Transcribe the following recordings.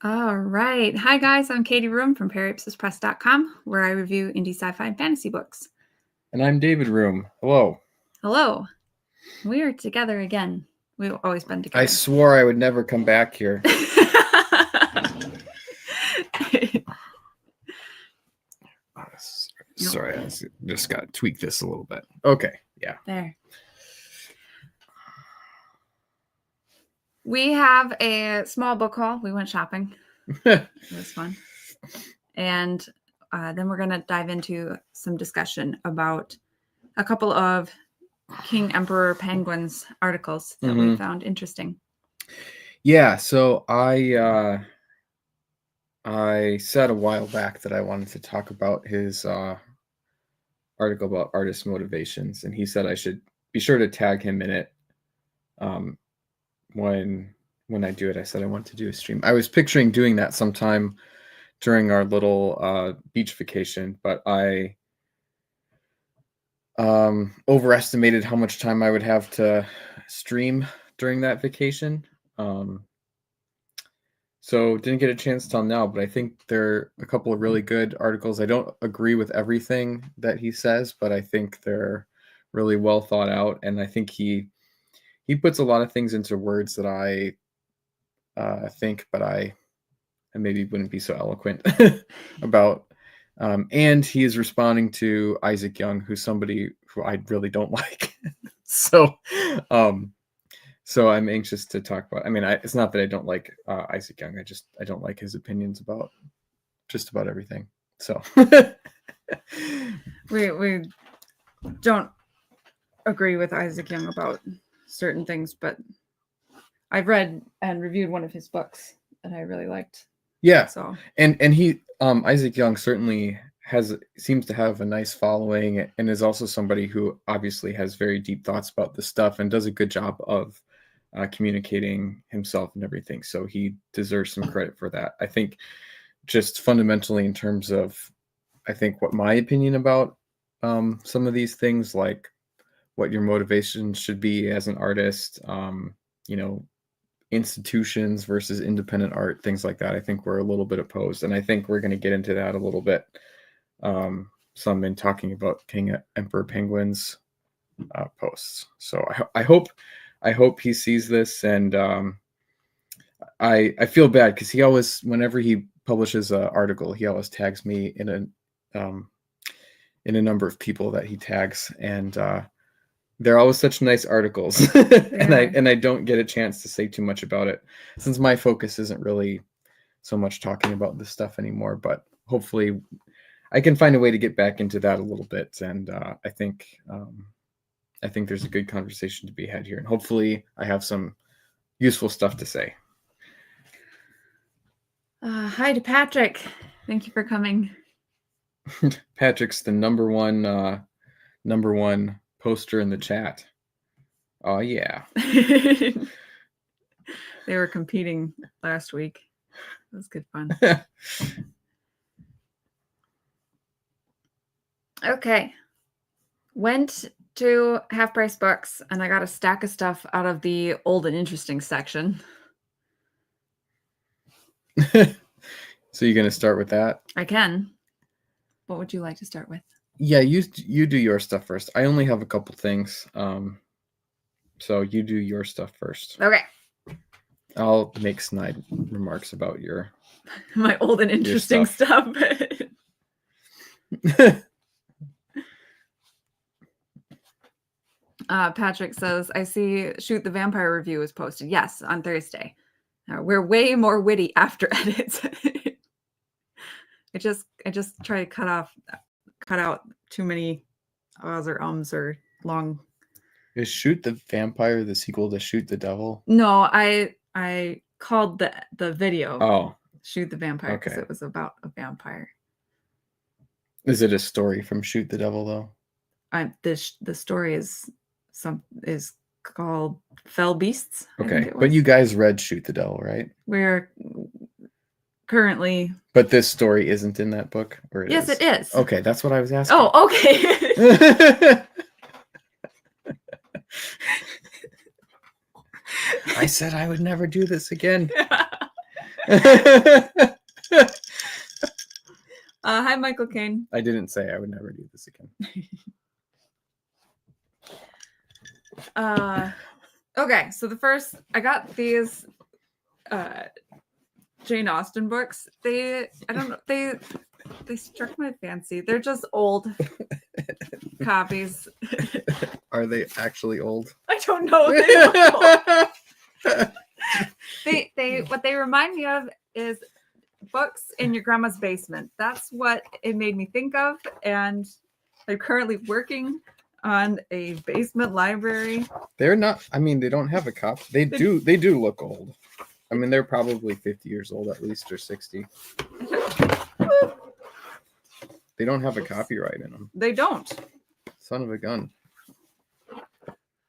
All right. Hi, guys. I'm Katie Room from periapsispress.com, where I review indie sci-fi and fantasy books. And I'm David Room. Hello. Hello. We are together again. We've always been together. I swore I would never come back here. Sorry, I just got to tweak this a little bit. Okay, yeah. There. We have a small book haul. We went shopping. It was fun. And then we're going to dive into some discussion about a couple of King Emperor Penguins articles that we found interesting. Yeah, so I said a while back that I wanted to talk about his article about artist motivations, and he said I should be sure to tag him in it when I do it. I said I want to do a stream. I was picturing doing that sometime during our little beach vacation, but I overestimated how much time I would have to stream during that vacation. So didn't get a chance till now, but I think there are a couple of really good articles. I don't agree with everything that he says, but I think they're really well thought out, and I think he puts a lot of things into words that I think, but I maybe wouldn't be so eloquent about. And he is responding to Isaac Young, who's somebody who I really don't like. So I'm anxious to talk about. I mean, it's not that I don't like Isaac Young. I don't like his opinions about just about everything. So we don't agree with Isaac Young about certain things, but I've read and reviewed one of his books that I really liked. Yeah. So and he Isaac Young certainly seems to have a nice following, and is also somebody who obviously has very deep thoughts about this stuff and does a good job of communicating himself and everything. So he deserves some credit for that. I think just fundamentally in terms of, I think what my opinion about some of these things, like what your motivation should be as an artist, institutions versus independent art, things like that. I think we're a little bit opposed, and I think we're going to get into that a little bit. Some in talking about King Emperor Penguins posts. So I hope he sees this, and I feel bad because he always, whenever he publishes an article, he always tags me in a number of people that he tags, and they're always such nice articles. and I don't get a chance to say too much about it, since my focus isn't really so much talking about this stuff anymore. But hopefully I can find a way to get back into that a little bit, and I think there's a good conversation to be had here, and hopefully I have some useful stuff to say. Hi to Patrick. Thank you for coming. Patrick's the number one poster in the chat. Oh yeah. They were competing last week. It was good fun. Okay. Went to Half Price Books, and I got a stack of stuff out of the old and interesting section. So you're gonna start with that? I can. What would you like to start with? Yeah, you do your stuff first. I only have a couple things. So you do your stuff first. Okay. I'll make snide remarks about your my old and interesting stuff. Patrick says, I see Shoot the Vampire review is posted. Yes, on Thursday. We're way more witty after edits. I just try to cut out too many ahs or ums or long. Is Shoot the Vampire the sequel to Shoot the Devil? No, I called the video Shoot the Vampire because it was about a vampire. Is it a story from Shoot the Devil though? The story is called Fell Beasts. Okay, but you guys read Shoot the Devil, right? We're currently. But this story isn't in that book, or it yes, is? It is. Okay, that's what I was asking. Oh, okay. I said I would never do this again. Hi, Michael Caine. I didn't say I would never do this again. Okay, so I got these Jane Austen books. I don't know, they struck my fancy. They're just old copies. Are they actually old? I don't know. They look old. What they remind me of is books in your grandma's basement. That's what it made me think of, and they're currently working on a basement library. They're not. I mean, they don't have a copy. They do look old. I mean, they're probably 50 years old at least, or 60. They don't have a copyright in them. They don't. Son of a gun.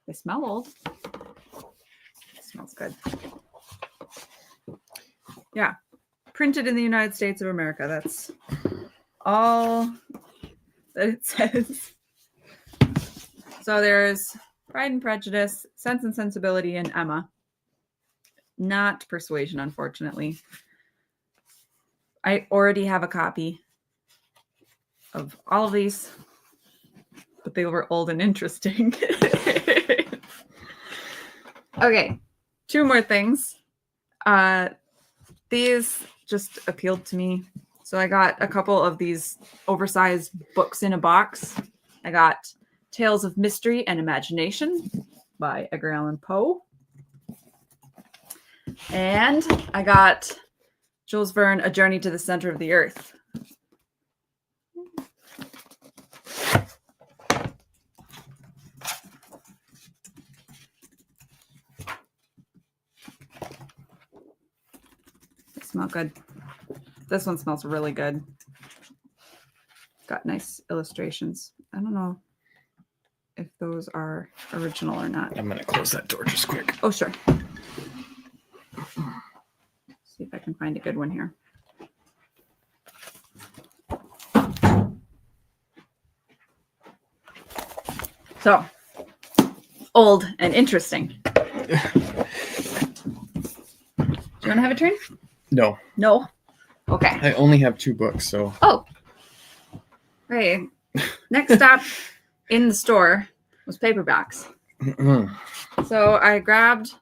They smell old. It smells good. Yeah. Printed in the United States of America. That's all that it says. So there's Pride and Prejudice, Sense and Sensibility, and Emma. Not Persuasion, unfortunately. I already have a copy of all of these, but they were old and interesting. Okay, 2 more things. These just appealed to me. So I got a couple of these oversized books in a box. I got Tales of Mystery and Imagination by Edgar Allan Poe. And I got Jules Verne, A Journey to the Center of the Earth. They smell good. This one smells really good. Got nice illustrations. I don't know if those are original or not. I'm going to close that door just quick. Oh, sure. See if I can find a good one here. So, old and interesting. Do you want to have a turn? No. No? Okay. I only have 2 books, so. Oh. Right. Next stop in the store was paperbacks. So I grabbed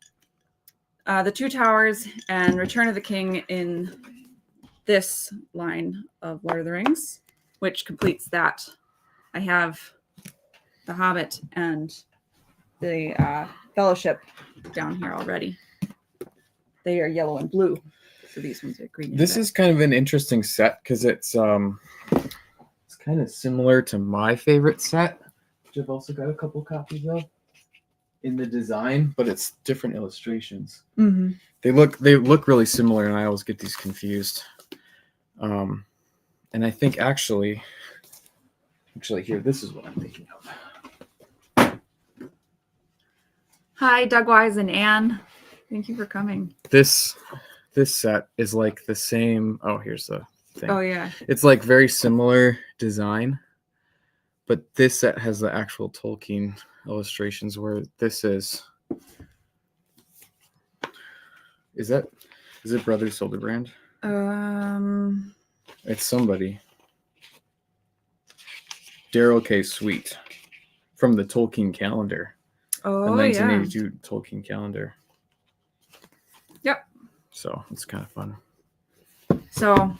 The Two Towers and Return of the King in this line of Lord of the Rings, which completes that. I have The Hobbit and the Fellowship down here already. They are yellow and blue. So these ones are green. This is kind of an interesting set because it's kind of similar to my favorite set, which I've also got a couple copies of in the design, but it's different illustrations. Mm-hmm. They look really similar, and I always get these confused. And I think actually here, this is what I'm thinking of. Hi, Doug Wise and Anne. Thank you for coming. This set is like the same. Oh, here's the thing. Oh, yeah. It's like very similar design, but this set has the actual Tolkien illustrations where this is it Brother Hildebrand? It's somebody. Darrell K. Sweet from the Tolkien calendar. Oh, the 1982 Tolkien calendar. Yep. So it's kind of fun. So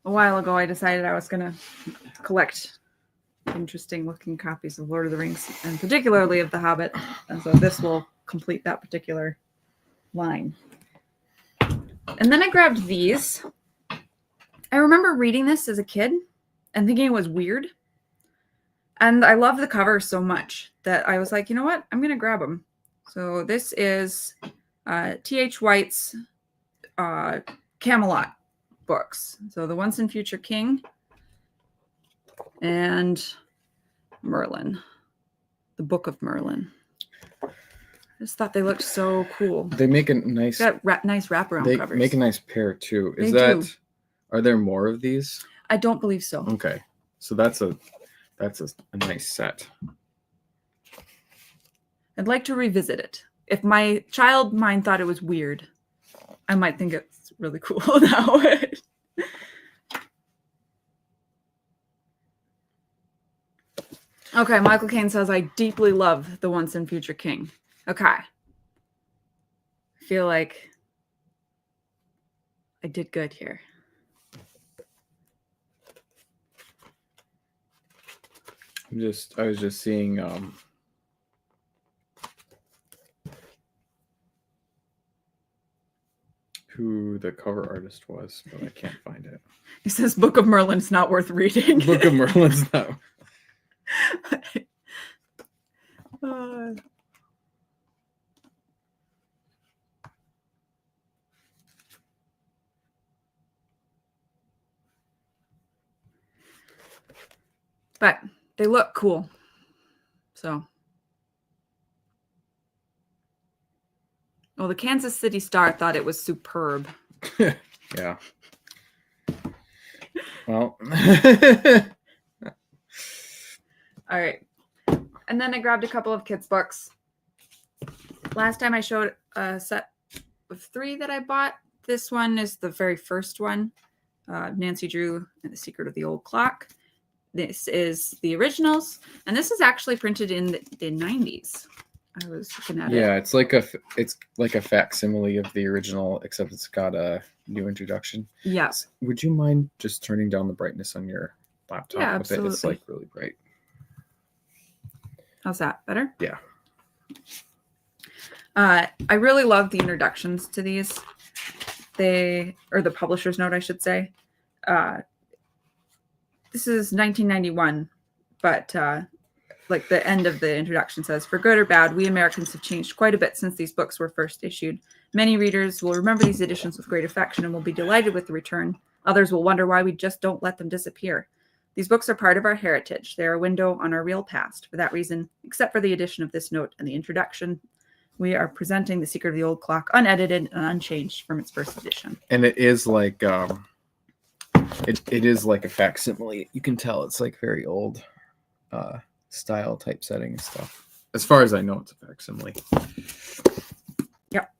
a while ago, I decided I was going to collect interesting looking copies of Lord of the Rings, and particularly of The Hobbit. And so this will complete that particular line. And then I grabbed these. I remember reading this as a kid and thinking it was weird. And I love the cover so much that I was like, you know what? I'm going to grab them. So this is T.H. White's Camelot books. So The Once and Future King and Merlin, the Book of Merlin. I just thought they looked so cool. They make a nice, nice wraparound covers. They make a nice pair too. Are there more of these? I don't believe so. Okay, so that's a nice set. I'd like to revisit it. If my child mind thought it was weird, I might think it's really cool now. Okay, Michael Caine says, I deeply love The Once and Future King. Okay. I feel like I did good here. I was just seeing who the cover artist was, but I can't find it. He says Book of Merlin's not worth reading. Book of Merlin's not. But they look cool. So. Well, the Kansas City Star thought it was superb. Yeah. Well. All right. And then I grabbed a couple of kids' books. Last time I showed a set of 3 that I bought. This one is the very first one. Nancy Drew and the Secret of the Old Clock. This is the originals. And this is actually printed in the 90s. I was looking at it. Yeah, it's like a facsimile of the original, except it's got a new introduction. Yes. Would you mind just turning down the brightness on your laptop? Yeah, a absolutely. bit? It's like really bright. How's that? Better? Yeah. I really love the introductions to these. Or the publisher's note, I should say. This is 1991, but like the end of the introduction says, for good or bad, we Americans have changed quite a bit since these books were first issued. Many readers will remember these editions with great affection and will be delighted with the return. Others will wonder why we just don't let them disappear. These books are part of our heritage. They're a window on our real past. For that reason, except for the addition of this note and the introduction, we are presenting The Secret of the Old Clock unedited and unchanged from its first edition. And it is like it is like a facsimile. You can tell it's like very old style typesetting and stuff. As far as I know, it's a facsimile. Yep.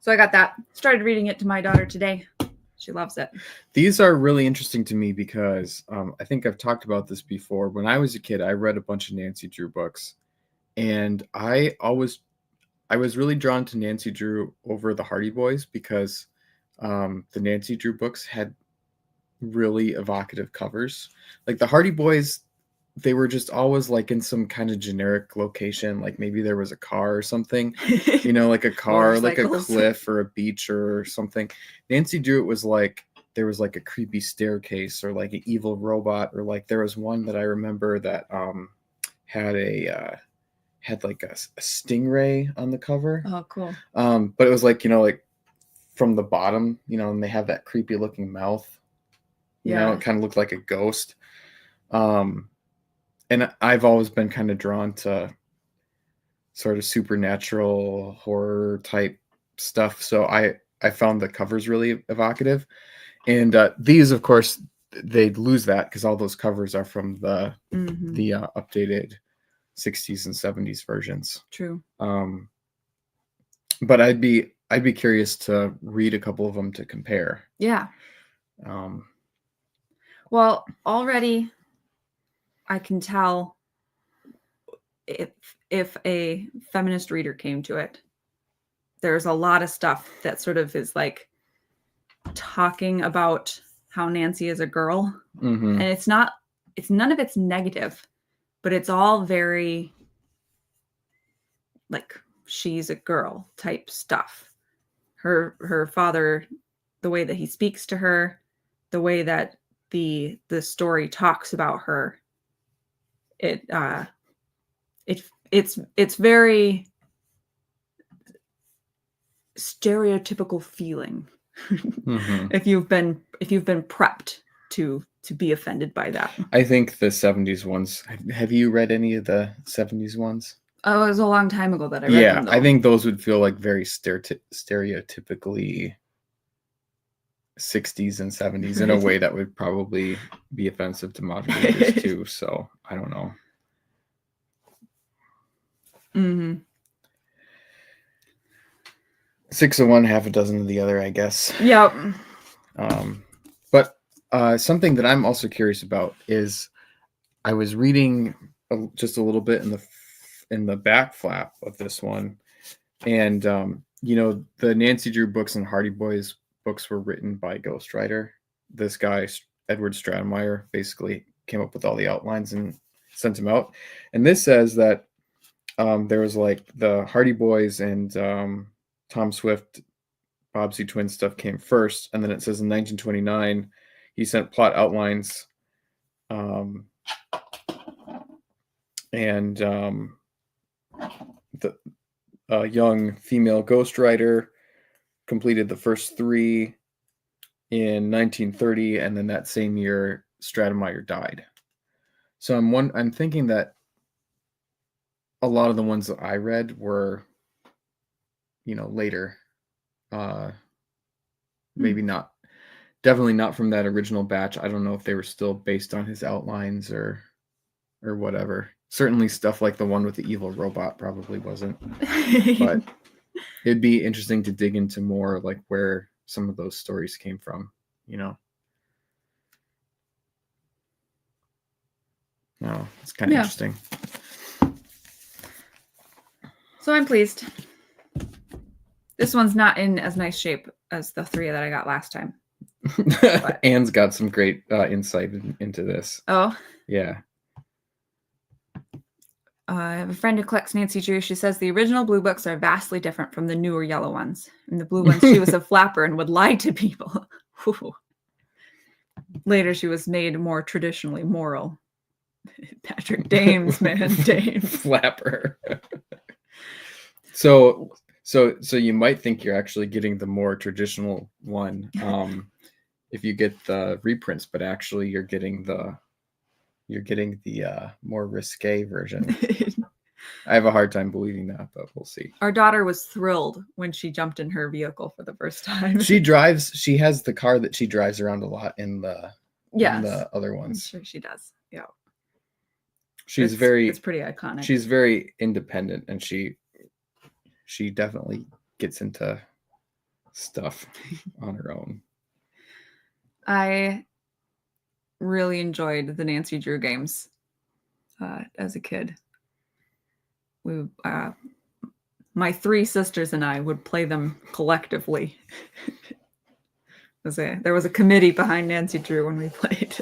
So I got that. Started reading it to my daughter today. She loves it. These are really interesting to me because I think I've talked about this before. When I was a kid, I read a bunch of Nancy Drew books, and I was really drawn to Nancy Drew over the Hardy Boys because the Nancy Drew books had really evocative covers. Like the Hardy Boys, they were just always like in some kind of generic location, like maybe there was a car or something, you know, like a car, like a cliff or a beach or something. Nancy Drew, it was like there was like a creepy staircase or like an evil robot, or like there was one that I remember that had like a stingray on the cover. Oh, cool. But it was like, you know, like from the bottom, you know, and they have that creepy looking mouth. You know, it kind of looked like a ghost. And I've always been kind of drawn to sort of supernatural horror type stuff. So I found the covers really evocative. And these, of course, they lose that because all those covers are from the updated 60s and 70s versions. True. But I'd be curious to read a couple of them to compare. Yeah. Well, already I can tell if a feminist reader came to it, there's a lot of stuff that sort of is like talking about how Nancy is a girl. And it's none of it's negative, but it's all very like she's a girl type stuff. Her father, the way that he speaks to her, the way that the story talks about her, it's very stereotypical feeling. If you've been prepped to be offended by that. I think the 70s ones. Have you read any of the 70s ones? Oh, it was a long time ago that I read them. Yeah, I think those would feel like very stereotypically 60s and 70s in a way that would probably be offensive to modern readers too. So I don't know. 6 of one, half a dozen of the other, I guess. Yep. But something that I'm also curious about is I was reading just a little bit in the back flap of this one, and the Nancy Drew books and Hardy Boys books were written by ghostwriter. This guy Edward Stratemeyer basically came up with all the outlines and sent them out. And this says that there was like the Hardy Boys and Tom Swift, Bobbsey Twin stuff came first, and then it says in 1929 he sent plot outlines, and the young female ghostwriter completed the first 3 in 1930, and then that same year Stratemeyer died. So I'm thinking that a lot of the ones that I read were, later. Maybe not, definitely not from that original batch. I don't know if they were still based on his outlines or whatever. Certainly stuff like the one with the evil robot probably wasn't. But it'd be interesting to dig into more like where some of those stories came from, No, it's kind of interesting. So I'm pleased. This one's not in as nice shape as the 3 that I got last time. Anne's got some great insight into this. Oh? Yeah. I have a friend who collects Nancy Drew. She says the original blue books are vastly different from the newer yellow ones. In the blue ones, she was a flapper and would lie to people. Later, she was made more traditionally moral. Patrick Dames, man, Dames. Flapper. So you might think you're actually getting the more traditional one if you get the reprints, but actually you're getting the more risque version. I have a hard time believing that, but we'll see. Our daughter was thrilled when she jumped in her vehicle for the first time. She has the car that she drives around a lot in the other ones. I'm sure she does. Yeah. It's pretty iconic. She's very independent, and she definitely gets into stuff on her own. I really enjoyed the Nancy Drew games as a kid. My 3 sisters and I would play them collectively. There was a committee behind Nancy Drew when we played.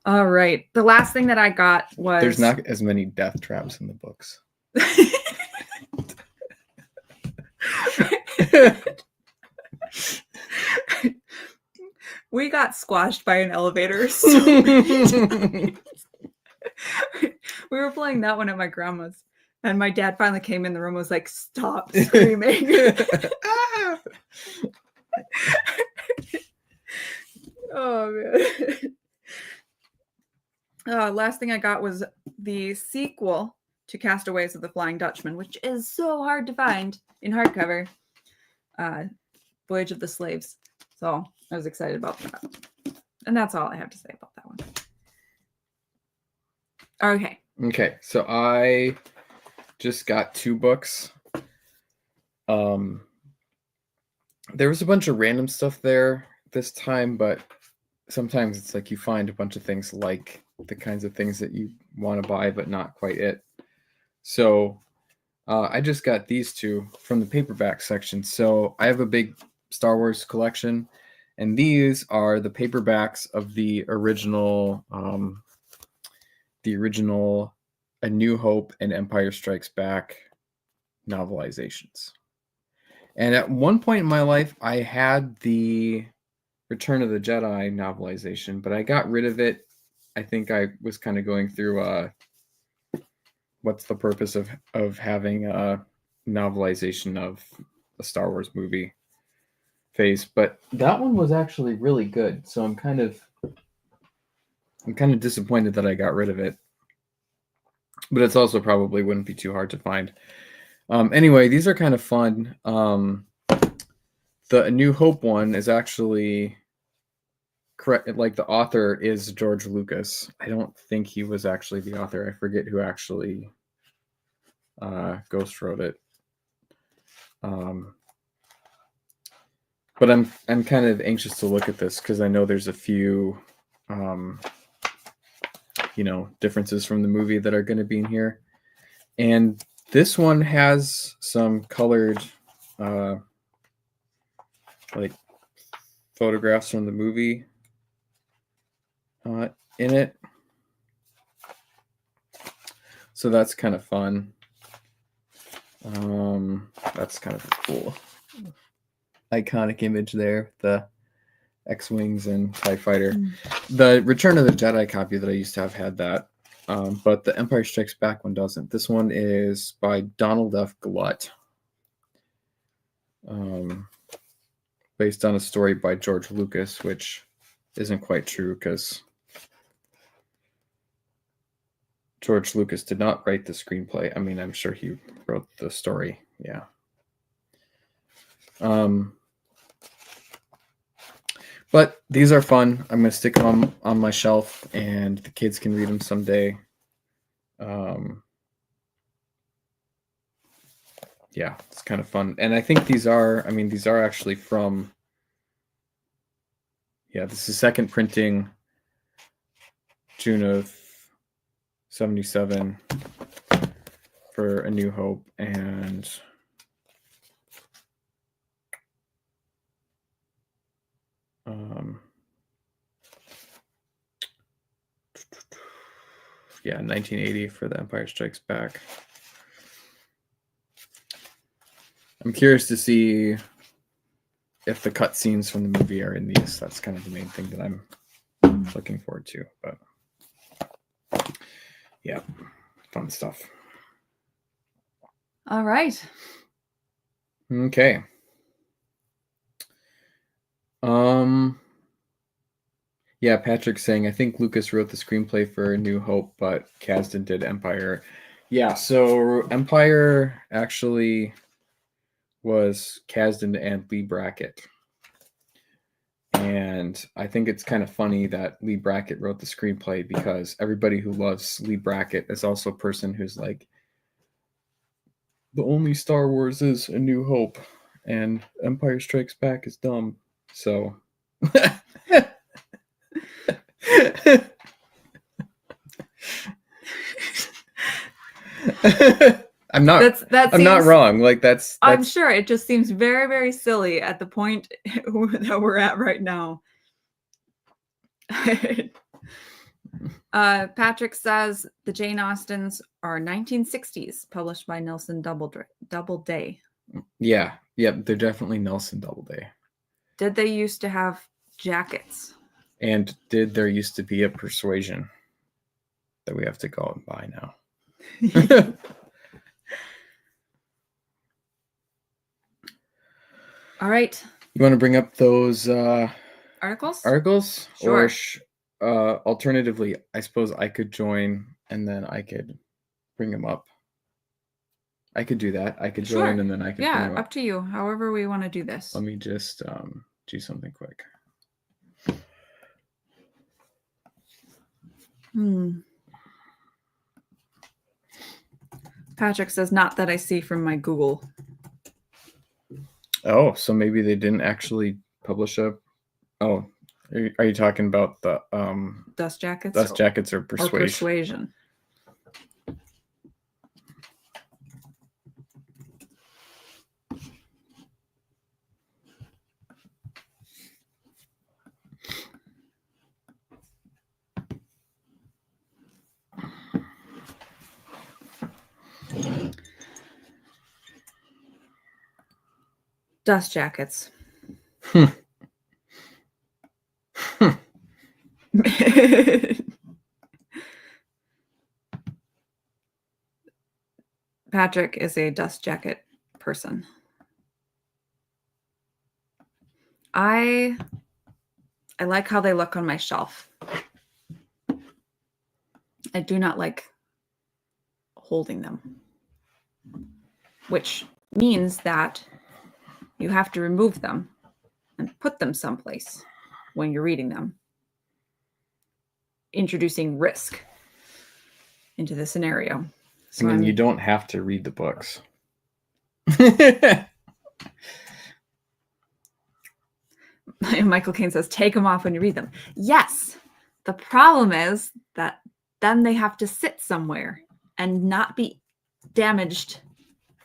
All right. The last thing that I got was... There's not as many death traps in the books. We got squashed by an elevator so many times. We were playing that one at my grandma's, and my dad finally came in the room and was like, "Stop screaming." Oh man. Last thing I got was the sequel to Castaways of the Flying Dutchman, which is so hard to find in hardcover. Voyage of the Slaves. So I was excited about that. And that's all I have to say about that one. Okay, so I just got 2 books. There was a bunch of random stuff there this time, but sometimes it's like you find a bunch of things like the kinds of things that you want to buy, but not quite it. So I just got these 2 from the paperback section. So I have a big Star Wars collection, and these are the paperbacks of the original A New Hope and Empire Strikes Back novelizations. And at one point in my life, I had the Return of the Jedi novelization, but I got rid of it. I think I was kind of going through what's the purpose of having a novelization of a Star Wars movie phase. But that one was actually really good. So I'm kind of disappointed that I got rid of it. But it's also probably wouldn't be too hard to find. Anyway, these are kind of fun. The A New Hope one is actually correct. Like, the author is George Lucas. I don't think he was actually the author. I forget who actually ghost wrote it. But I'm kind of anxious to look at this because I know there's a few, differences from the movie that are going to be in here, and this one has some colored, like photographs from the movie in it, so that's kind of fun. That's kind of a cool iconic image there, the X-Wings and TIE Fighter. The Return of the Jedi copy that I used to have had that, but the Empire Strikes Back one doesn't. This one is by Donald F. Glutt, based on a story by George Lucas, which isn't quite true because George Lucas did not write the screenplay. I mean, I'm sure he wrote the story. Yeah. But these are fun. I'm going to stick them on my shelf, and the kids can read them someday. Yeah, it's kind of fun. And I think these are actually from, this is second printing, June of 1977 for A New Hope, and yeah, 1980 for The Empire Strikes Back. I'm curious to see if the cutscenes from the movie are in these. That's kind of the main thing that I'm looking forward to. But yeah, fun stuff. All right. Okay. Yeah, Patrick's saying, I think Lucas wrote the screenplay for New Hope, but Kasdan did Empire. Yeah, so Empire actually was Kasdan and Lee Brackett. And I think it's kind of funny that Lee Brackett wrote the screenplay because everybody who loves Lee Brackett is also a person who's like, the only Star Wars is A New Hope, and Empire Strikes Back is dumb. So... I'm not wrong. Like that's I'm sure it just seems very, very silly at the point that we're at right now. Patrick says the Jane Austens are 1960s, published by Nelson Doubleday. Yeah, yep, they're definitely Nelson Doubleday. Did they used to have jackets? And did there used to be a Persuasion that we have to go and buy now? All right. You want to bring up those articles? Sure. Or alternatively, I suppose I could join and then I could bring them up. I could do that. I could join and then I could bring them up. Up to you. However we want to do this. Let me just do something quick. Patrick says, not that I see from my Google. Oh, so maybe they didn't actually publish a... Oh, are you talking about the... Dust Jackets? Dust Jackets or Persuasion? Or Persuasion. Dust Jackets. Patrick is a dust jacket person. I like how they look on my shelf. I do not like holding them, which means that you have to remove them and put them someplace when you're reading them, introducing risk into the scenario. So you don't have to read the books. Michael Caine says, take them off when you read them. Yes. The problem is that then they have to sit somewhere and not be damaged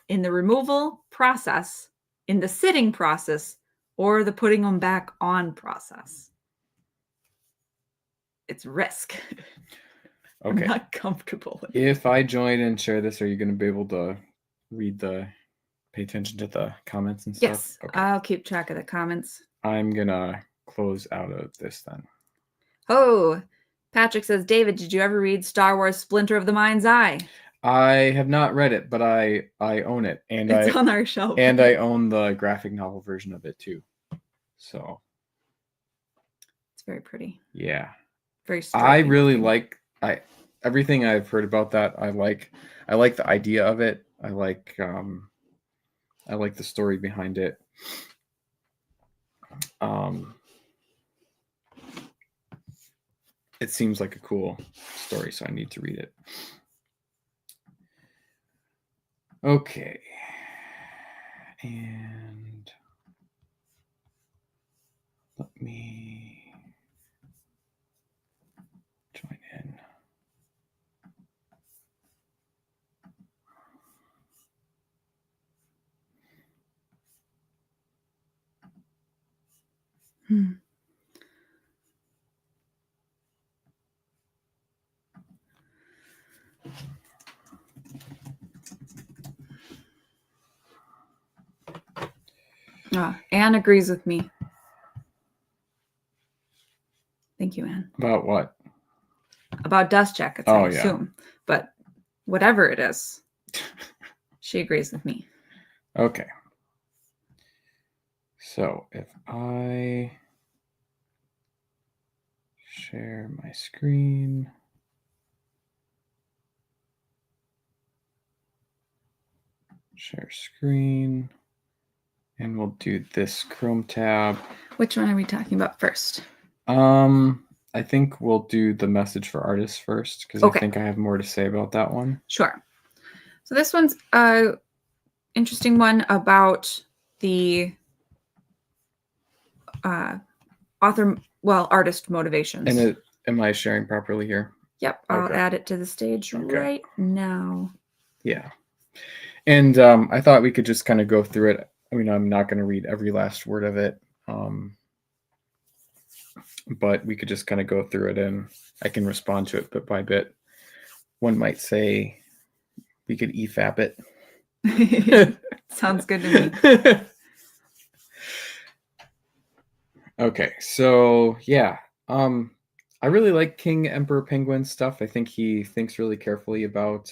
in the removal process, in the sitting process, or the putting them back on process. It's risk. Okay. I'm not comfortable with If I join and share this, are you going to be able to pay attention to the comments and stuff? Yes. Okay. I'll keep track of the comments. I'm going to close out of this then. Oh, Patrick says, David, did you ever read Star Wars Splinter of the Mind's Eye? I have not read it, but I own it, and It's on our shelf. And I own the graphic novel version of it too. So it's very pretty. Yeah. Very I really looking. like everything I've heard about that. I like the idea of it. I like the story behind it. It seems like a cool story, so I need to read it. Okay. And let me join in. Anne agrees with me. Thank you, Anne. About what? About dust jackets, I assume. But whatever it is, she agrees with me. Okay. So if I share my screen. Share screen. And we'll do this Chrome tab. Which one are we talking about first? I think we'll do the message for artists first, because I think I have more to say about that one. Sure. So this one's a interesting one about the artist motivations. And am I sharing properly here? Yep, I'll add it to the stage right now. Yeah. And I thought we could just kind of go through it. I mean, I'm not going to read every last word of it, but we could just kind of go through it and I can respond to it bit by bit. One might say we could EFAP it. Sounds good to me. Okay, so yeah, I really like King Emperor Penguin stuff. I think he thinks really carefully about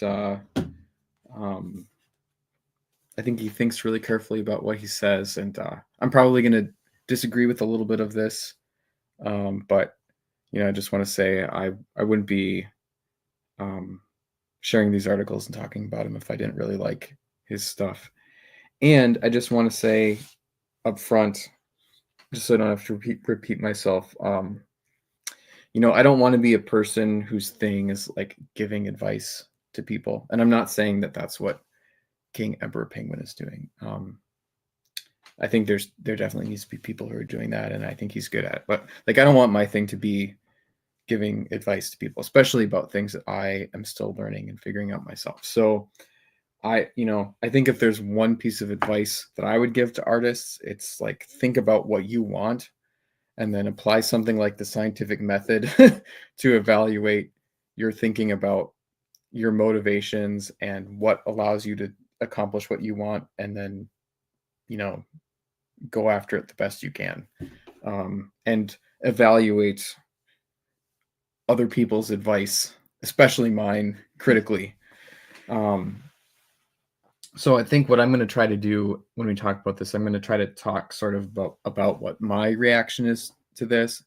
what he says, and I'm probably going to disagree with a little bit of this, but I just want to say I wouldn't be sharing these articles and talking about him if I didn't really like his stuff. And I just want to say up front, just so I don't have to repeat myself, I don't want to be a person whose thing is like giving advice to people. And I'm not saying that that's what King Emperor Penguin is doing. I think there definitely needs to be people who are doing that, and I think he's good at it. But I don't want my thing to be giving advice to people, especially about things that I am still learning and figuring out myself. So I think if there's one piece of advice that I would give to artists, it's like, think about what you want and then apply something like the scientific method to evaluate your thinking about your motivations and what allows you to accomplish what you want, and then, go after it the best you can, and evaluate other people's advice, especially mine, critically. So I think what I'm going to try to do when we talk about this, I'm going to try to talk sort of about what my reaction is to this,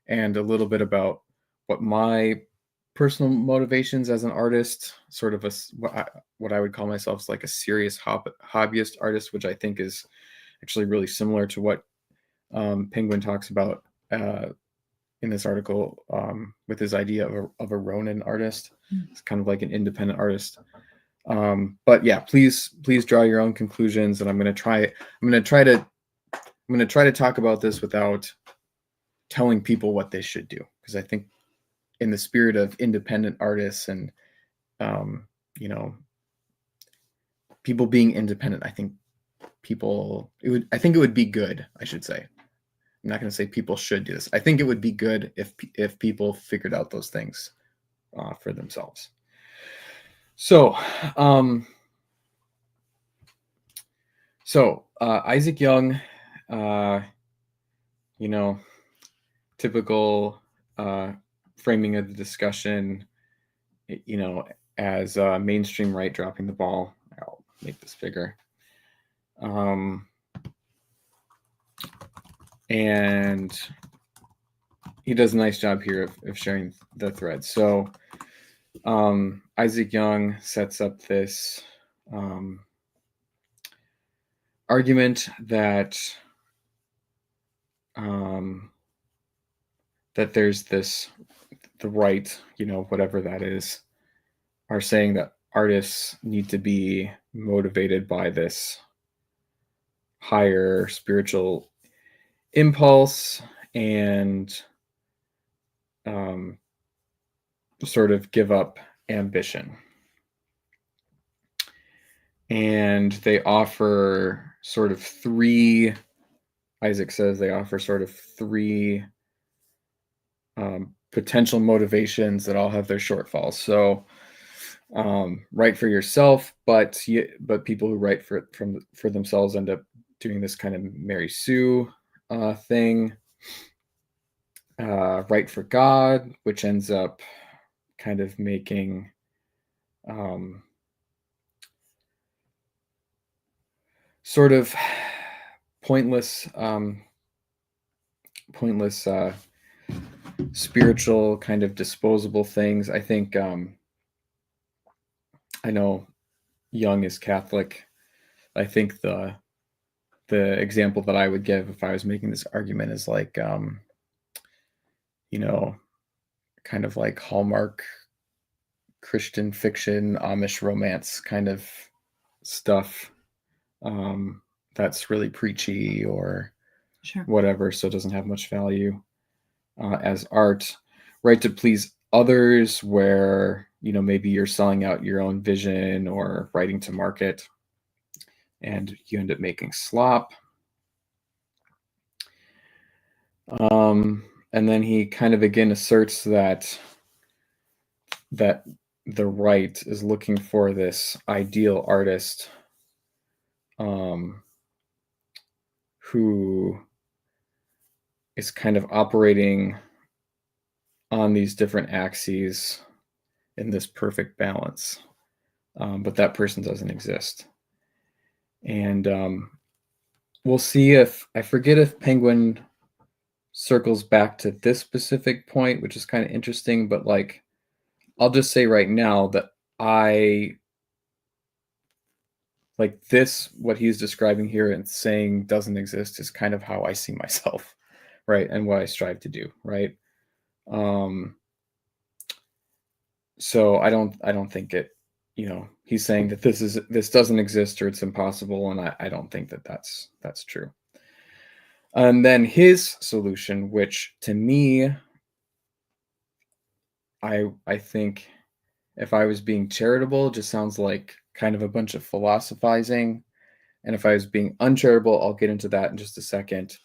and a little bit about what my personal motivations as an artist, sort of what I would call myself like a serious hobbyist artist, which I think is actually really similar to what Penguin talks about in this article, with his idea of a Ronin artist. It's kind of like an independent artist. But yeah, please draw your own conclusions, and I'm going to try to talk about this without telling people what they should do, because I think in the spirit of independent artists and you know, people being independent, I think it would be good, I should say. I'm not going to say people should do this. I think it would be good if people figured out those things for themselves. So, Isaac Young, you know, typical framing of the discussion, you know, as mainstream right dropping the ball. I'll make this bigger. And he does a nice job here of sharing the thread. So Isaac Young sets up this argument that that there's the right, you know, whatever that is, are saying that artists need to be motivated by this higher spiritual impulse and sort of give up ambition. And they offer sort of three, Isaac says they offer sort of three potential motivations that all have their shortfalls. So write for yourself, but people who write for themselves end up doing this kind of Mary Sue thing. Write for God, which ends up kind of making sort of pointless spiritual kind of disposable things. I think I know Young is Catholic. I think the example that I would give if I was making this argument is like you know, kind of like Hallmark Christian fiction, Amish romance kind of stuff that's really preachy or whatever, so it doesn't have much value as art. Right to please others, where, you know, maybe you're selling out your own vision or writing to market and you end up making slop. And then he kind of again asserts that the right is looking for this ideal artist who is kind of operating on these different axes in this perfect balance. But that person doesn't exist. And we'll see if, I forget if Penguin circles back to this specific point, which is kind of interesting, but like, I'll just say right now that I like this, what he's describing here and saying doesn't exist is kind of how I see myself, right? And what I strive to do, right? So I don't think it, you know, he's saying that this doesn't exist or it's impossible, and I don't think that that's true. And then his solution, which to me, I think if I was being charitable, it just sounds like kind of a bunch of philosophizing. And if I was being uncharitable, I'll get into that in just a second.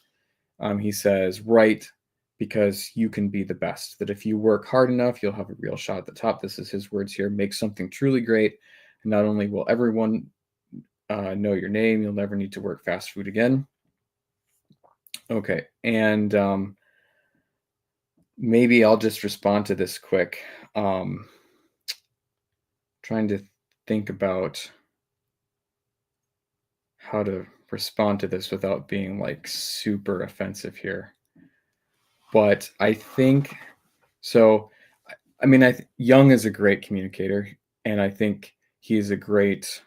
He says, write because you can be the best. That if you work hard enough, you'll have a real shot at the top. This is his words here. Make something truly great. And not only will everyone know your name, you'll never need to work fast food again. Okay. And maybe I'll just respond to this quick. Trying to think about how to respond to this without being like super offensive here. But I think so. I mean, Young is a great communicator, and I think he's a great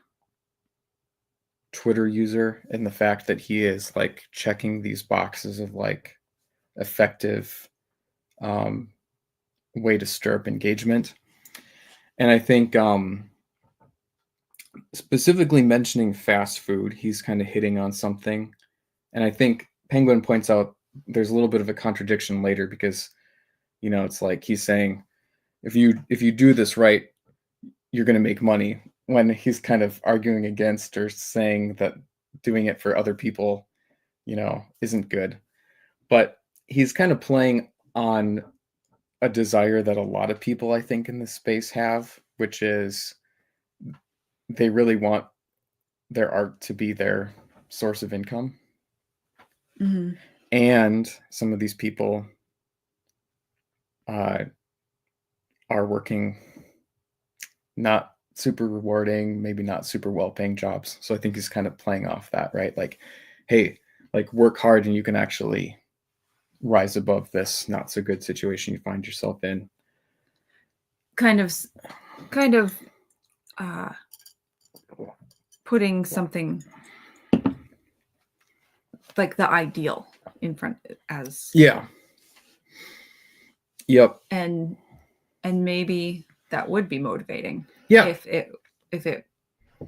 Twitter user in the fact that he is like checking these boxes of like effective way to stir up engagement. And I think specifically mentioning fast food, he's kind of hitting on something. And I think Penguin points out there's a little bit of a contradiction later because, it's like he's saying, if you do this right, you're going to make money, when he's kind of arguing against or saying that doing it for other people, isn't good. But he's kind of playing on a desire that a lot of people, I think, in this space have, which is they really want their art to be their source of income. Mm-hmm. And some of these people are working not super rewarding, maybe not super well-paying jobs. So I think he's kind of playing off that, right? Like, hey, like work hard and you can actually rise above this not so good situation you find yourself in. Kind of putting something like the ideal in front as Yeah. Yep. And maybe that would be motivating. Yeah. If it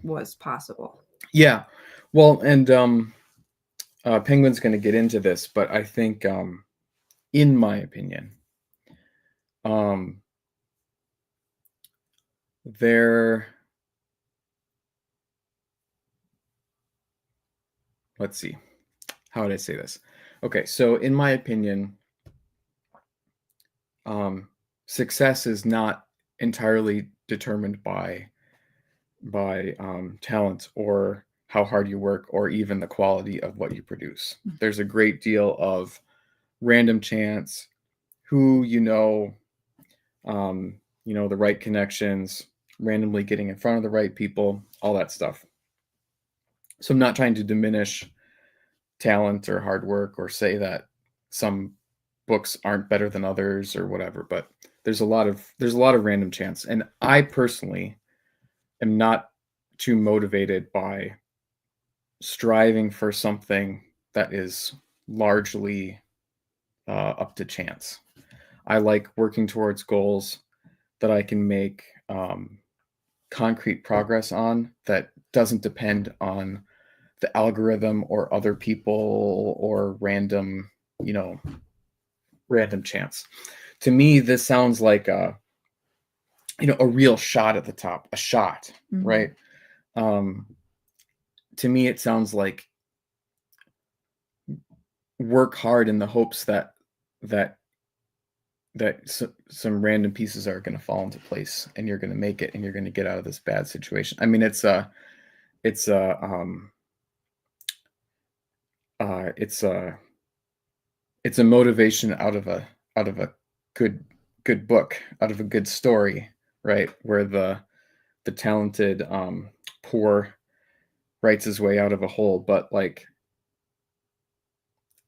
was possible. Yeah. Well, and Penguin's going to get into this, but I think, in my opinion, let's see, how would I say this? Okay, so in my opinion, success is not entirely determined by talent or how hard you work or even the quality of what you produce. There's a great deal of random chance, who the right connections, randomly getting in front of the right people, all that stuff. So I'm not trying to diminish talent or hard work or say that some books aren't better than others or whatever, but there's a lot of random chance. And I personally am not too motivated by striving for something that is largely up to chance. I like working towards goals that I can make concrete progress on that doesn't depend on the algorithm or other people or random chance. To me, this sounds like a real shot at the top, a shot, mm-hmm. Right? To me, it sounds like work hard in the hopes that some random pieces are going to fall into place and you're going to make it and you're going to get out of this bad situation. I mean, it's a motivation out of a good book, out of a good story, right? Where the talented poor writes his way out of a hole, but like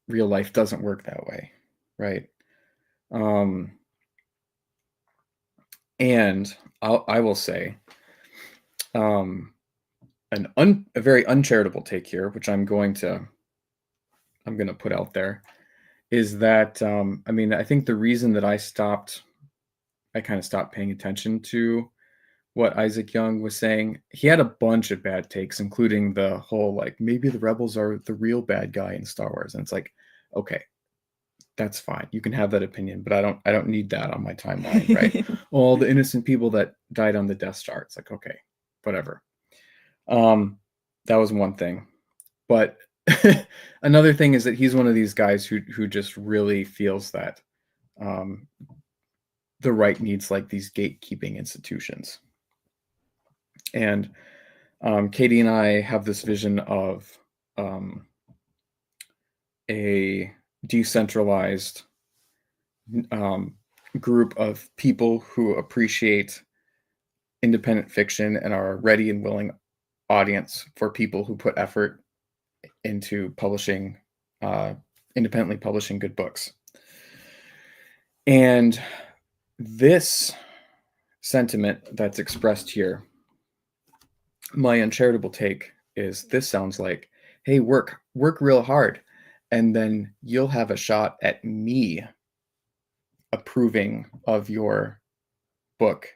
real life doesn't work that way, right? And I will say, a very uncharitable take here, which I'm going to put out there, is that I think the reason that I kind of stopped paying attention to what Isaac Young was saying, he had a bunch of bad takes, including the whole like maybe the rebels are the real bad guy in Star Wars, and it's like, okay, that's fine. You can have that opinion, but I don't need that on my timeline, right? All the innocent people that died on the Death Star. It's like, okay, whatever. That was one thing. But another thing is that he's one of these guys who just really feels that the right needs like these gatekeeping institutions. And Katie and I have this vision of a decentralized group of people who appreciate independent fiction and are a ready and willing audience for people who put effort into publishing, independently publishing good books. And this sentiment that's expressed here, my uncharitable take is this sounds like, hey, work real hard, and then you'll have a shot at me approving of your book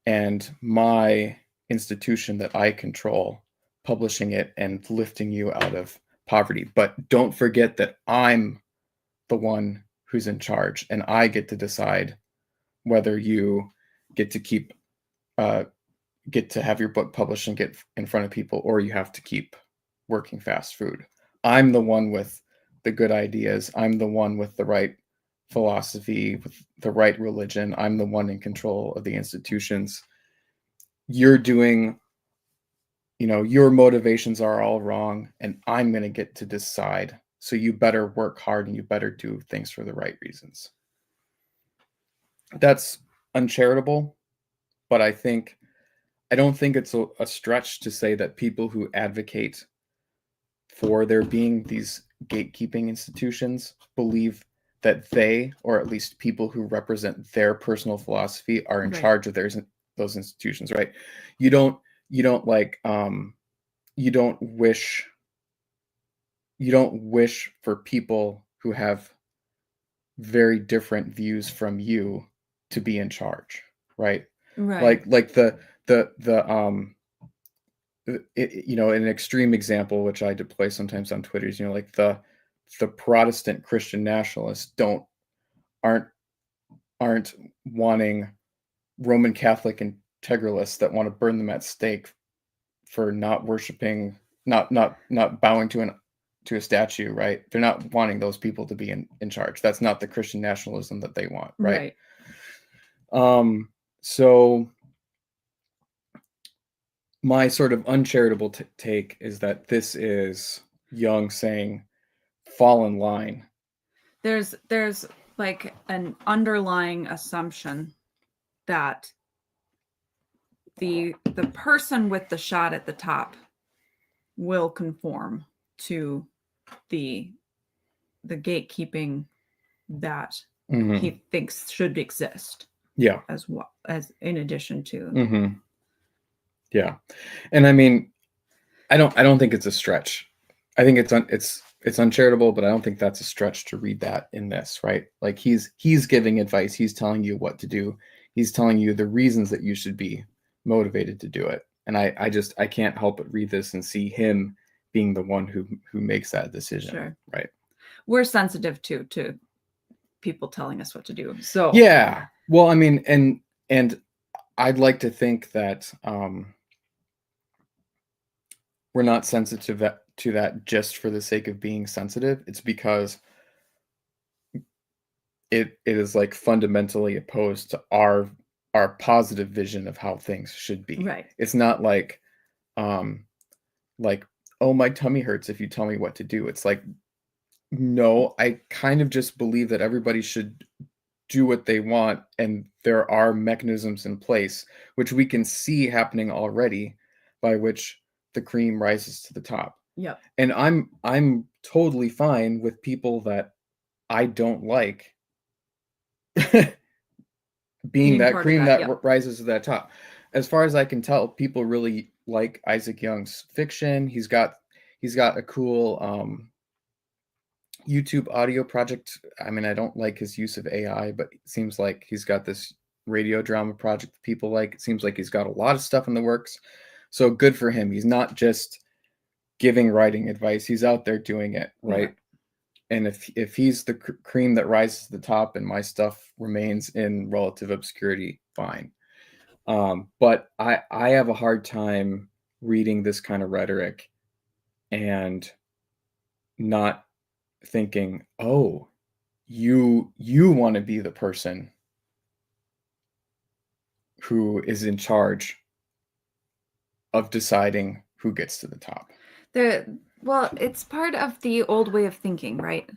and my institution that I control, publishing it and lifting you out of poverty. But don't forget that I'm the one who's in charge, and I get to decide whether you get to keep get to have your book published and get in front of people, or you have to keep working fast food. I'm the one with the good ideas. I'm the one with the right philosophy, with the right religion. I'm the one in control of the institutions. You're doing, your motivations are all wrong, and I'm going to get to decide. So you better work hard and you better do things for the right reasons. That's uncharitable, but I don't think it's a stretch to say that people who advocate for there being these gatekeeping institutions believe that they, or at least people who represent their personal philosophy, are in charge of those institutions, right? You don't wish for people who have very different views from you to be in charge, right? Right. Like an extreme example, which I deploy sometimes on Twitter, is like the Protestant Christian nationalists aren't wanting Roman Catholic integralists that want to burn them at stake for not worshiping, not bowing to a statue, right? They're not wanting those people to be in charge. That's not the Christian nationalism that they want, right? So my sort of uncharitable take is that this is Jung saying, fall in line. There's like an underlying assumption that the person with the shot at the top will conform to the gatekeeping that he thinks should exist. Yeah. As well as in addition to. Mm-hmm. Yeah. And I mean, I don't think it's a stretch. I think it's uncharitable, but I don't think that's a stretch to read that in this, right? Like he's giving advice. He's telling you what to do. He's telling you the reasons that you should be motivated to do it. And I can't help but read this and see him being the one who makes that decision. Sure. Right. We're sensitive to people telling us what to do. So yeah. Well, I mean, and I'd like to think that we're not sensitive to that just for the sake of being sensitive. It's because it is like fundamentally opposed to our positive vision of how things should be. Right. It's not like oh, my tummy hurts if you tell me what to do. It's like, no, I kind of just believe that everybody should do what they want, and there are mechanisms in place which we can see happening already, by which the cream rises to the top. Yep. And I'm totally fine with people that I don't like being that cream that rises to that top. As far as I can tell, people really like Isaac Young's fiction. He's got a cool YouTube audio project. I mean, I don't like his use of AI, but it seems like he's got this radio drama project that people like. It seems like he's got a lot of stuff in the works. So good for him. He's not just giving writing advice. He's out there doing it, right? Yeah. And if he's the cream that rises to the top and my stuff remains in relative obscurity, fine. But I have a hard time reading this kind of rhetoric and not thinking, oh, you want to be the person who is in charge of deciding who gets to the top. Well, it's part of the old way of thinking, right?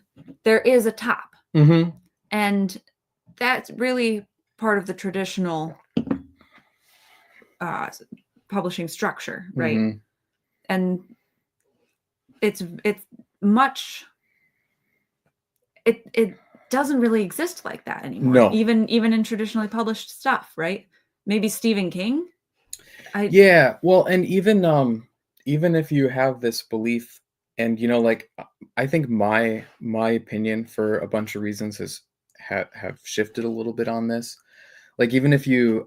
There is a top. Mm-hmm. And that's really part of the traditional publishing structure, right? Mm-hmm. And it doesn't really exist like that anymore. No. Even in traditionally published stuff, right? Maybe Stephen King. Yeah, well, and even if you have this belief, and like, I think my opinion for a bunch of reasons have shifted a little bit on this. Like, even if you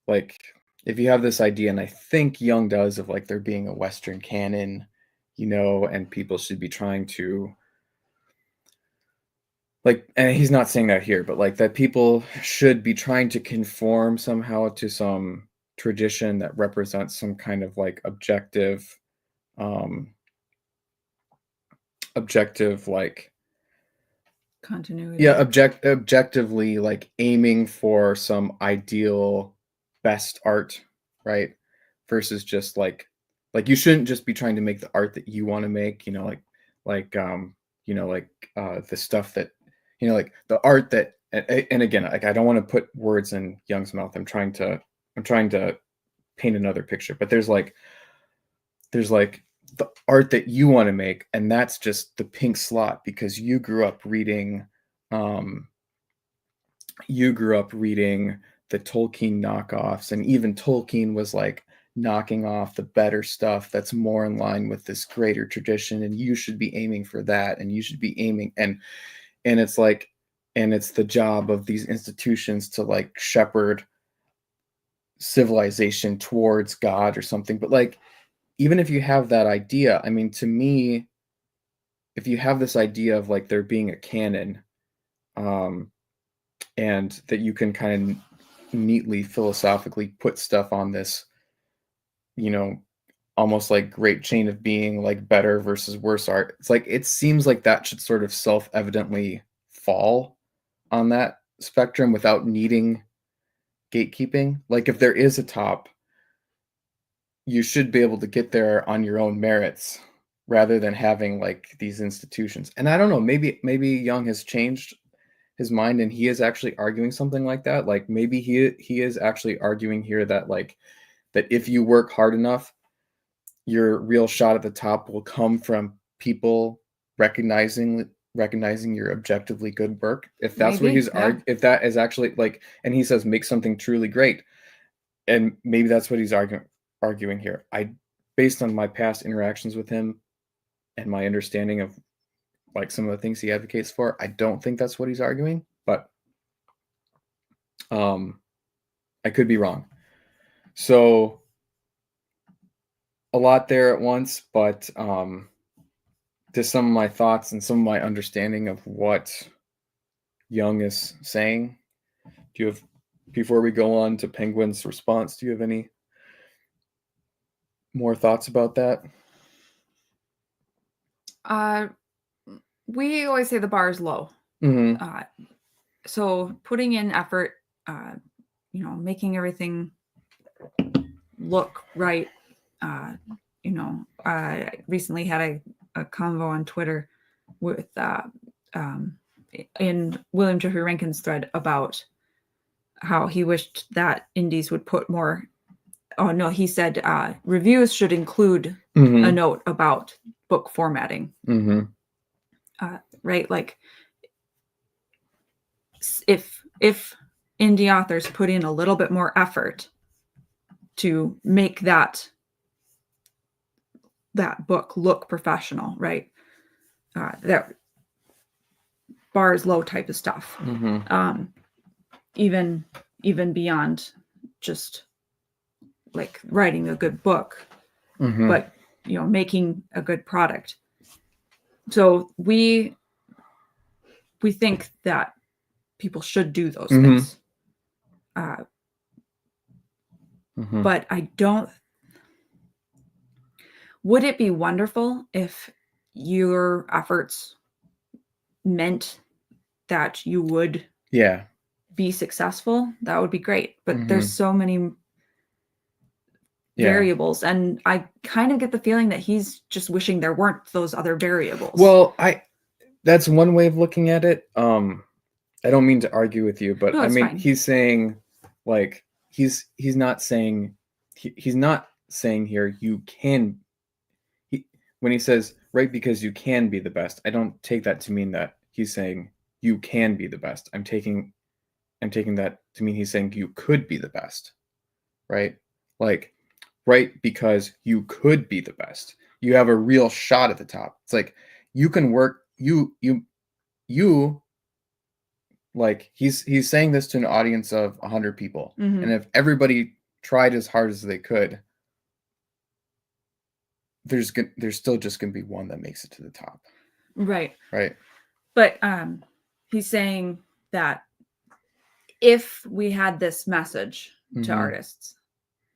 like, if you have this idea, and I think Jung does, of like there being a Western canon, and people should be trying to, like, and he's not saying that here, but like that people should be trying to conform somehow to some tradition that represents some kind of like um objective, like, Continuity. yeah, objectively, like aiming for some ideal best art, right? Versus just like you shouldn't just be trying to make the art that you want to make, like the stuff that, like the art that, and again, like I don't want to put words in Young's mouth. I'm trying to paint another picture, but there's like the art that you want to make, and that's just the pink slot because um you grew up reading the Tolkien knockoffs, and even Tolkien was like knocking off the better stuff that's more in line with this greater tradition, and you should be aiming for that, and you should be aiming, and it's like, and it's the job of these institutions to like shepherd civilization towards God or something. But like, even if you have that idea, I mean, to me, if you have this idea of like there being a canon, and that you can kind of neatly philosophically put stuff on this, almost like great chain of being, like better versus worse art. It's like, it seems like that should sort of self-evidently fall on that spectrum without needing gatekeeping. Like if there is a top, you should be able to get there on your own merits rather than having like these institutions. And I don't know, maybe Young has changed his mind and he is actually arguing something like that. Like maybe he is actually arguing here that like that if you work hard enough, your real shot at the top will come from people recognizing your objectively good work. If that's what Maybe, yeah. if that is actually like, and he says make something truly great, and maybe that's what he's arguing here. Based on my past interactions with him and my understanding of like some of the things he advocates for, I don't think that's what he's arguing, but I could be wrong. So a lot there at once, but just some of my thoughts and some of my understanding of what Young is saying. Do you have, before we go on to Penguin's response, do you have any more thoughts about that? We always say the bar is low. Mm-hmm. So putting in effort, making everything look right. I recently had a convo on Twitter with in William Jeffrey Rankin's thread about how he wished that indies would put more. Oh no, he said reviews should include Mm-hmm. a note about book formatting. Mm-hmm. Right, like if indie authors put in a little bit more effort to make that book look professional, right? That bar is low type of stuff. Mm-hmm. Even beyond just like writing a good book, Mm-hmm. but making a good product. So we think that people should do those Mm-hmm. things. Mm-hmm. But I don't. Would it be wonderful if your efforts meant that you would be successful? That would be great. But Mm-hmm. there's so many variables, and I kind of get the feeling that he's just wishing there weren't those other variables. Well, that's one way of looking at it. I don't mean to argue with you, but No, I mean, fine. he's saying like he's not saying here you can, when he says right because you can be the best, I don't take that to mean that he's saying you can be the best. I'm taking that to mean he's saying you could be the best, right? Like right because you could be the best. You have a real shot at the top. It's like you can work, you like he's saying this to an audience of 100 people. Mm-hmm. And if everybody tried as hard as they could, there's still just going to be one that makes it to the top. Right. Right. But he's saying that if we had this message to artists,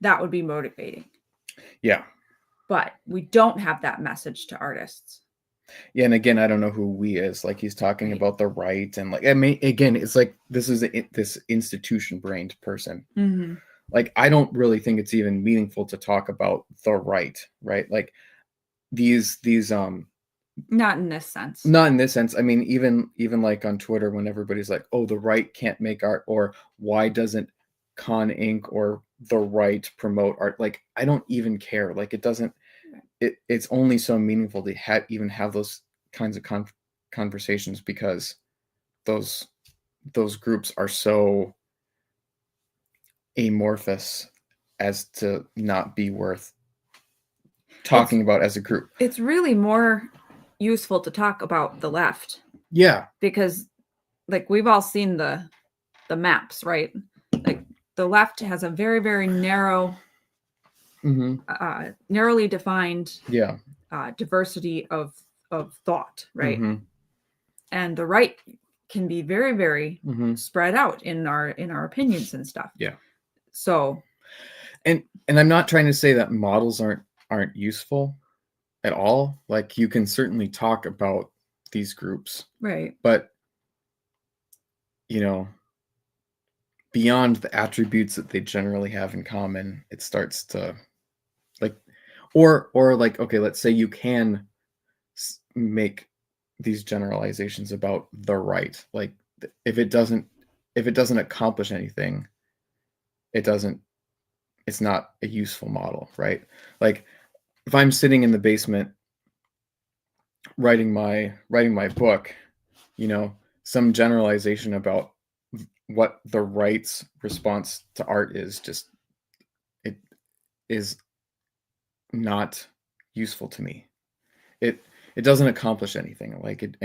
that would be motivating. Yeah. But we don't have that message to artists. Yeah, and again, I don't know who we is. Like, he's talking about the right, and like, I mean, again, it's like this is this institution-brained person. Mm-hmm. Like, I don't really think it's even meaningful to talk about the right, right? Like these not in this sense. Not in this sense. I mean, even like on Twitter, when everybody's like, "Oh, the right can't make art," or "Why doesn't Con Inc. or the right promote art?" Like, I don't even care. Like, it doesn't. It's only so meaningful to even have those kinds of conversations, because those groups are so amorphous as to not be worth talking about as a group. It's really more useful to talk about the left. Yeah. Because like we've all seen the maps, right? Like the left has a very, very narrow, narrowly defined diversity of thought, right? And the right can be very, very spread out in our opinions and stuff. Yeah. So and I'm not trying to say that models aren't useful at all. Like, you can certainly talk about these groups, right, but beyond the attributes that they generally have in common, it starts to like, or like, okay, let's say you can make these generalizations about the right. Like, if it doesn't accomplish anything, it's not a useful model, right? Like, if I'm sitting in the basement writing my book, some generalization about what the right's response to art is just, it is not useful to me. It doesn't accomplish anything. Like, it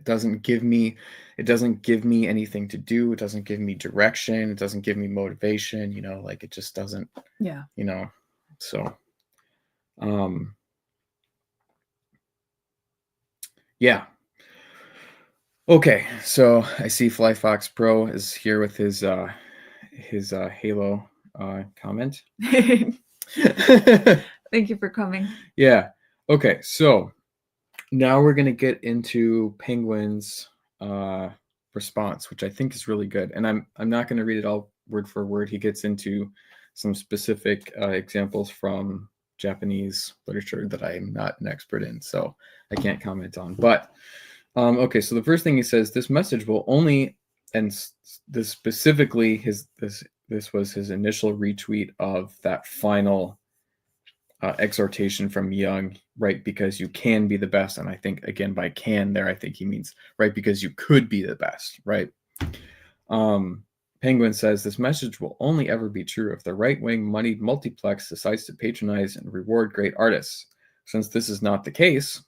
doesn't give me anything to do. It doesn't give me direction. It doesn't give me motivation. Like, it just doesn't. Yeah. So, yeah. Okay, so I see Fly Fox Pro is here with his Halo comment. Thank you for coming. Yeah. Okay, so now we're gonna get into Penguin's response, which I think is really good, and I'm not gonna read it all word for word. He gets into some specific examples from Japanese literature that I'm not an expert in, so I can't comment on. But okay, so the first thing he says, this message will only, and this specifically, this was his initial retweet of that final exhortation from Jung, right? Because you can be the best. And I think, again, by can there, I think he means, right, because you could be the best, right? Penguin says, this message will only ever be true if the right-wing moneyed multiplex decides to patronize and reward great artists. Since this is not the case,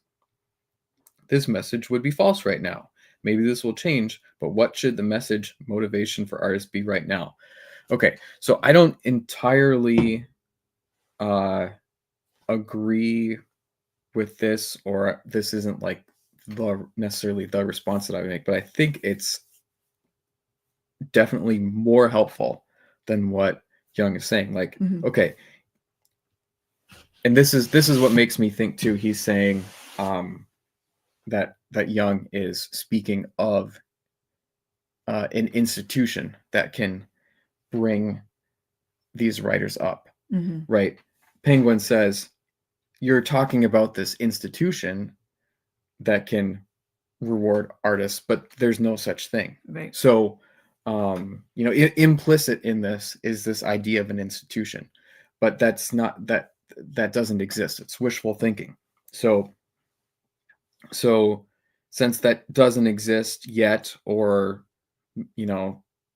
this message would be false right now. Maybe this will change, but what should the message motivation for artists be right now? Okay, so I don't entirely agree with this, or this isn't like necessarily the response that I would make, but I think it's definitely more helpful than what Jung is saying. Like, okay, and this is what makes me think too. He's saying that Jung is speaking of an institution that can bring these writers up, right? Penguin says, you're talking about this institution that can reward artists, but there's no such thing. Right. So, implicit in this is this idea of an institution, but that's not, that doesn't exist. It's wishful thinking. So since that doesn't exist yet, or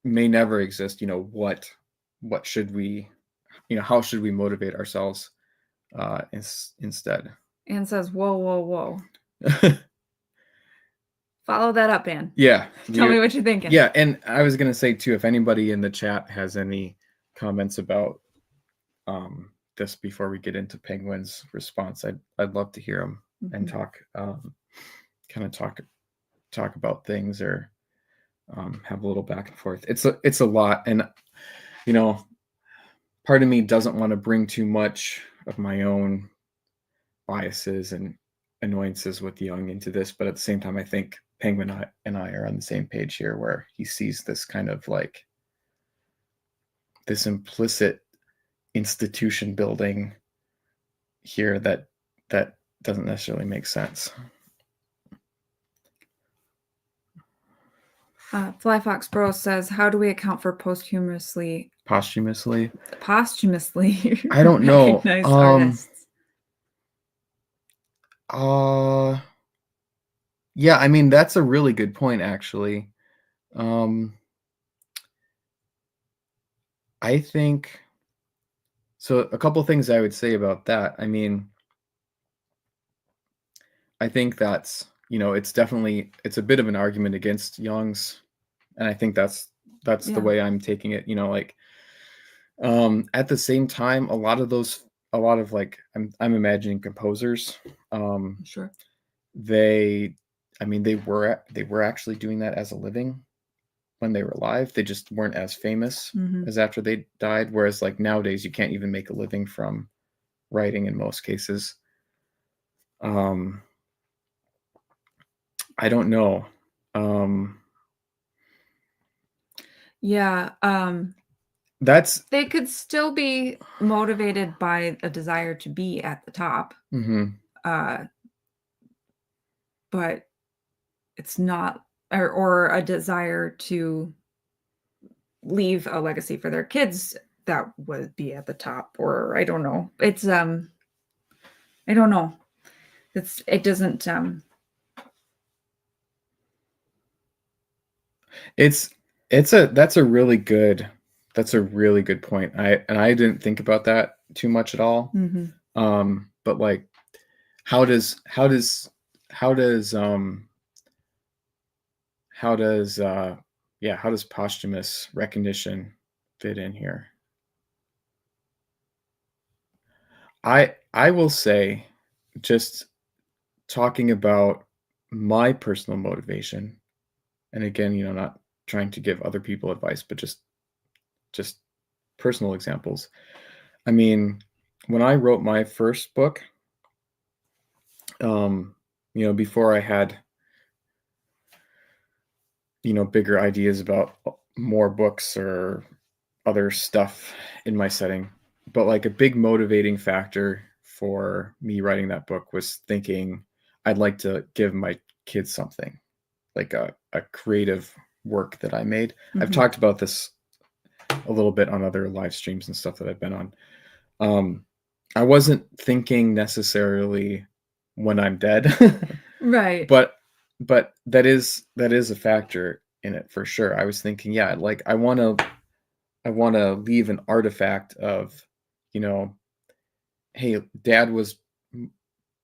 may never exist, what should we, how should we motivate ourselves instead? Anne says, whoa, whoa, whoa. Follow that up, Anne. Yeah. Tell me what you're thinking. Yeah, and I was going to say too, if anybody in the chat has any comments about this before we get into Penguin's response. I'd love to hear him and talk, kind of talk about things, or have a little back and forth. It's a lot, and part of me doesn't want to bring too much of my own biases and annoyances with Jung into this, but at the same time, I think Penguin and I are on the same page here, where he sees this kind of like this implicit institution building here that doesn't necessarily make sense. Flyfox Bro says, "How do we account for posthumously?" Posthumously, I don't know. recognized artists. Yeah, I mean, that's a really good point, actually. I think so. A couple of things I would say about that. I mean, I think that's, it's a bit of an argument against Jung's, and I think that's the way I'm taking it. At the same time, a lot of like, I'm imagining composers. Sure. They were actually doing that as a living when they were alive. They just weren't as famous as after they died. Whereas like nowadays, you can't even make a living from writing in most cases. I don't know. Yeah. They could still be motivated by a desire to be at the top. But it's not, or a desire to leave a legacy for their kids that would be at the top, or I don't know. It's I don't know. It doesn't that's a really good point. I didn't think about that too much at all. But like, how does posthumous recognition fit in here? I will say, just talking about my personal motivation, and again, not trying to give other people advice, but just personal examples. I mean, when I wrote my first book, before I had, bigger ideas about more books or other stuff in my setting, but like a big motivating factor for me writing that book was thinking I'd like to give my kids something, like a creative work that I made. I've talked about this a little bit on other live streams and stuff that I've been on. I wasn't thinking necessarily when I'm dead, right. But that is a factor in it for sure. I was thinking, yeah, like I want to leave an artifact of, hey, Dad was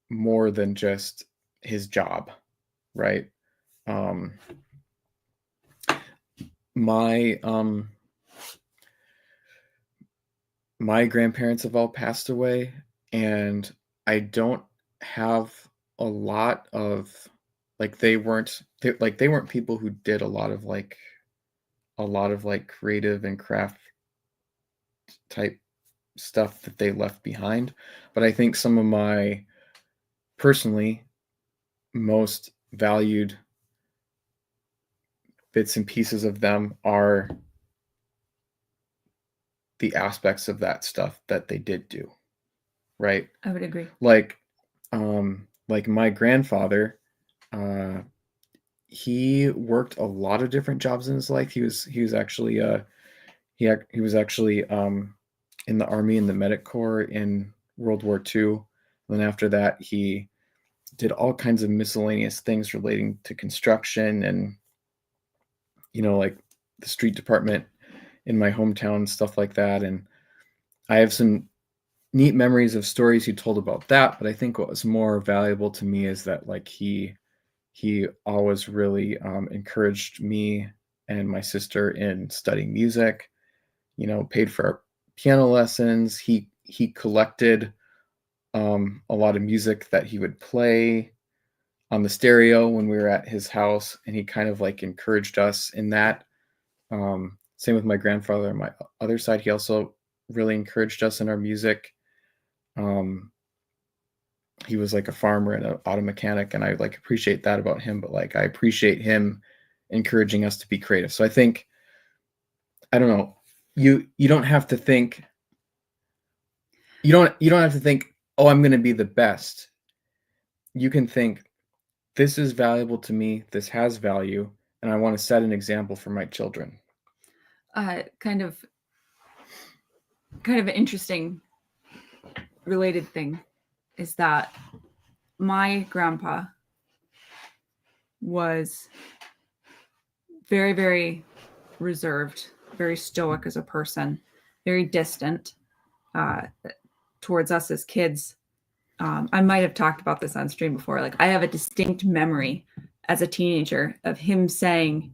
more than just his job, right? My grandparents have all passed away, and I don't have a lot of, like, they weren't people who did a lot of like creative and craft type stuff that they left behind. But I think some of my personally most valued bits and pieces of them are the aspects of that stuff that they did do, right? I would agree. Like my grandfather, he worked a lot of different jobs in his life. He was actually he was actually in the Army, in the Medic Corps in World War II. And then after that, he did all kinds of miscellaneous things relating to construction and, like the street department in my hometown, stuff like that. And I have some neat memories of stories he told about that. But I think what was more valuable to me is that, like, he always really encouraged me and my sister in studying music, paid for our piano lessons. He he collected a lot of music that he would play on the stereo when we were at his house, and he kind of like encouraged us in that. Same with my grandfather on my other side. He also really encouraged us in our music. He was like a farmer and an auto mechanic, and I like appreciate that about him, but like I appreciate him encouraging us to be creative. So I think, I don't know, you don't have to think, you don't have to think, oh, I'm going to be the best. You can think, this is valuable to me, this has value, and I want to set an example for my children. Kind of an interesting related thing is that my grandpa was very, very reserved, very stoic as a person, very distant towards us as kids. I might have talked about this on stream before. Like, I have a distinct memory as a teenager of him saying,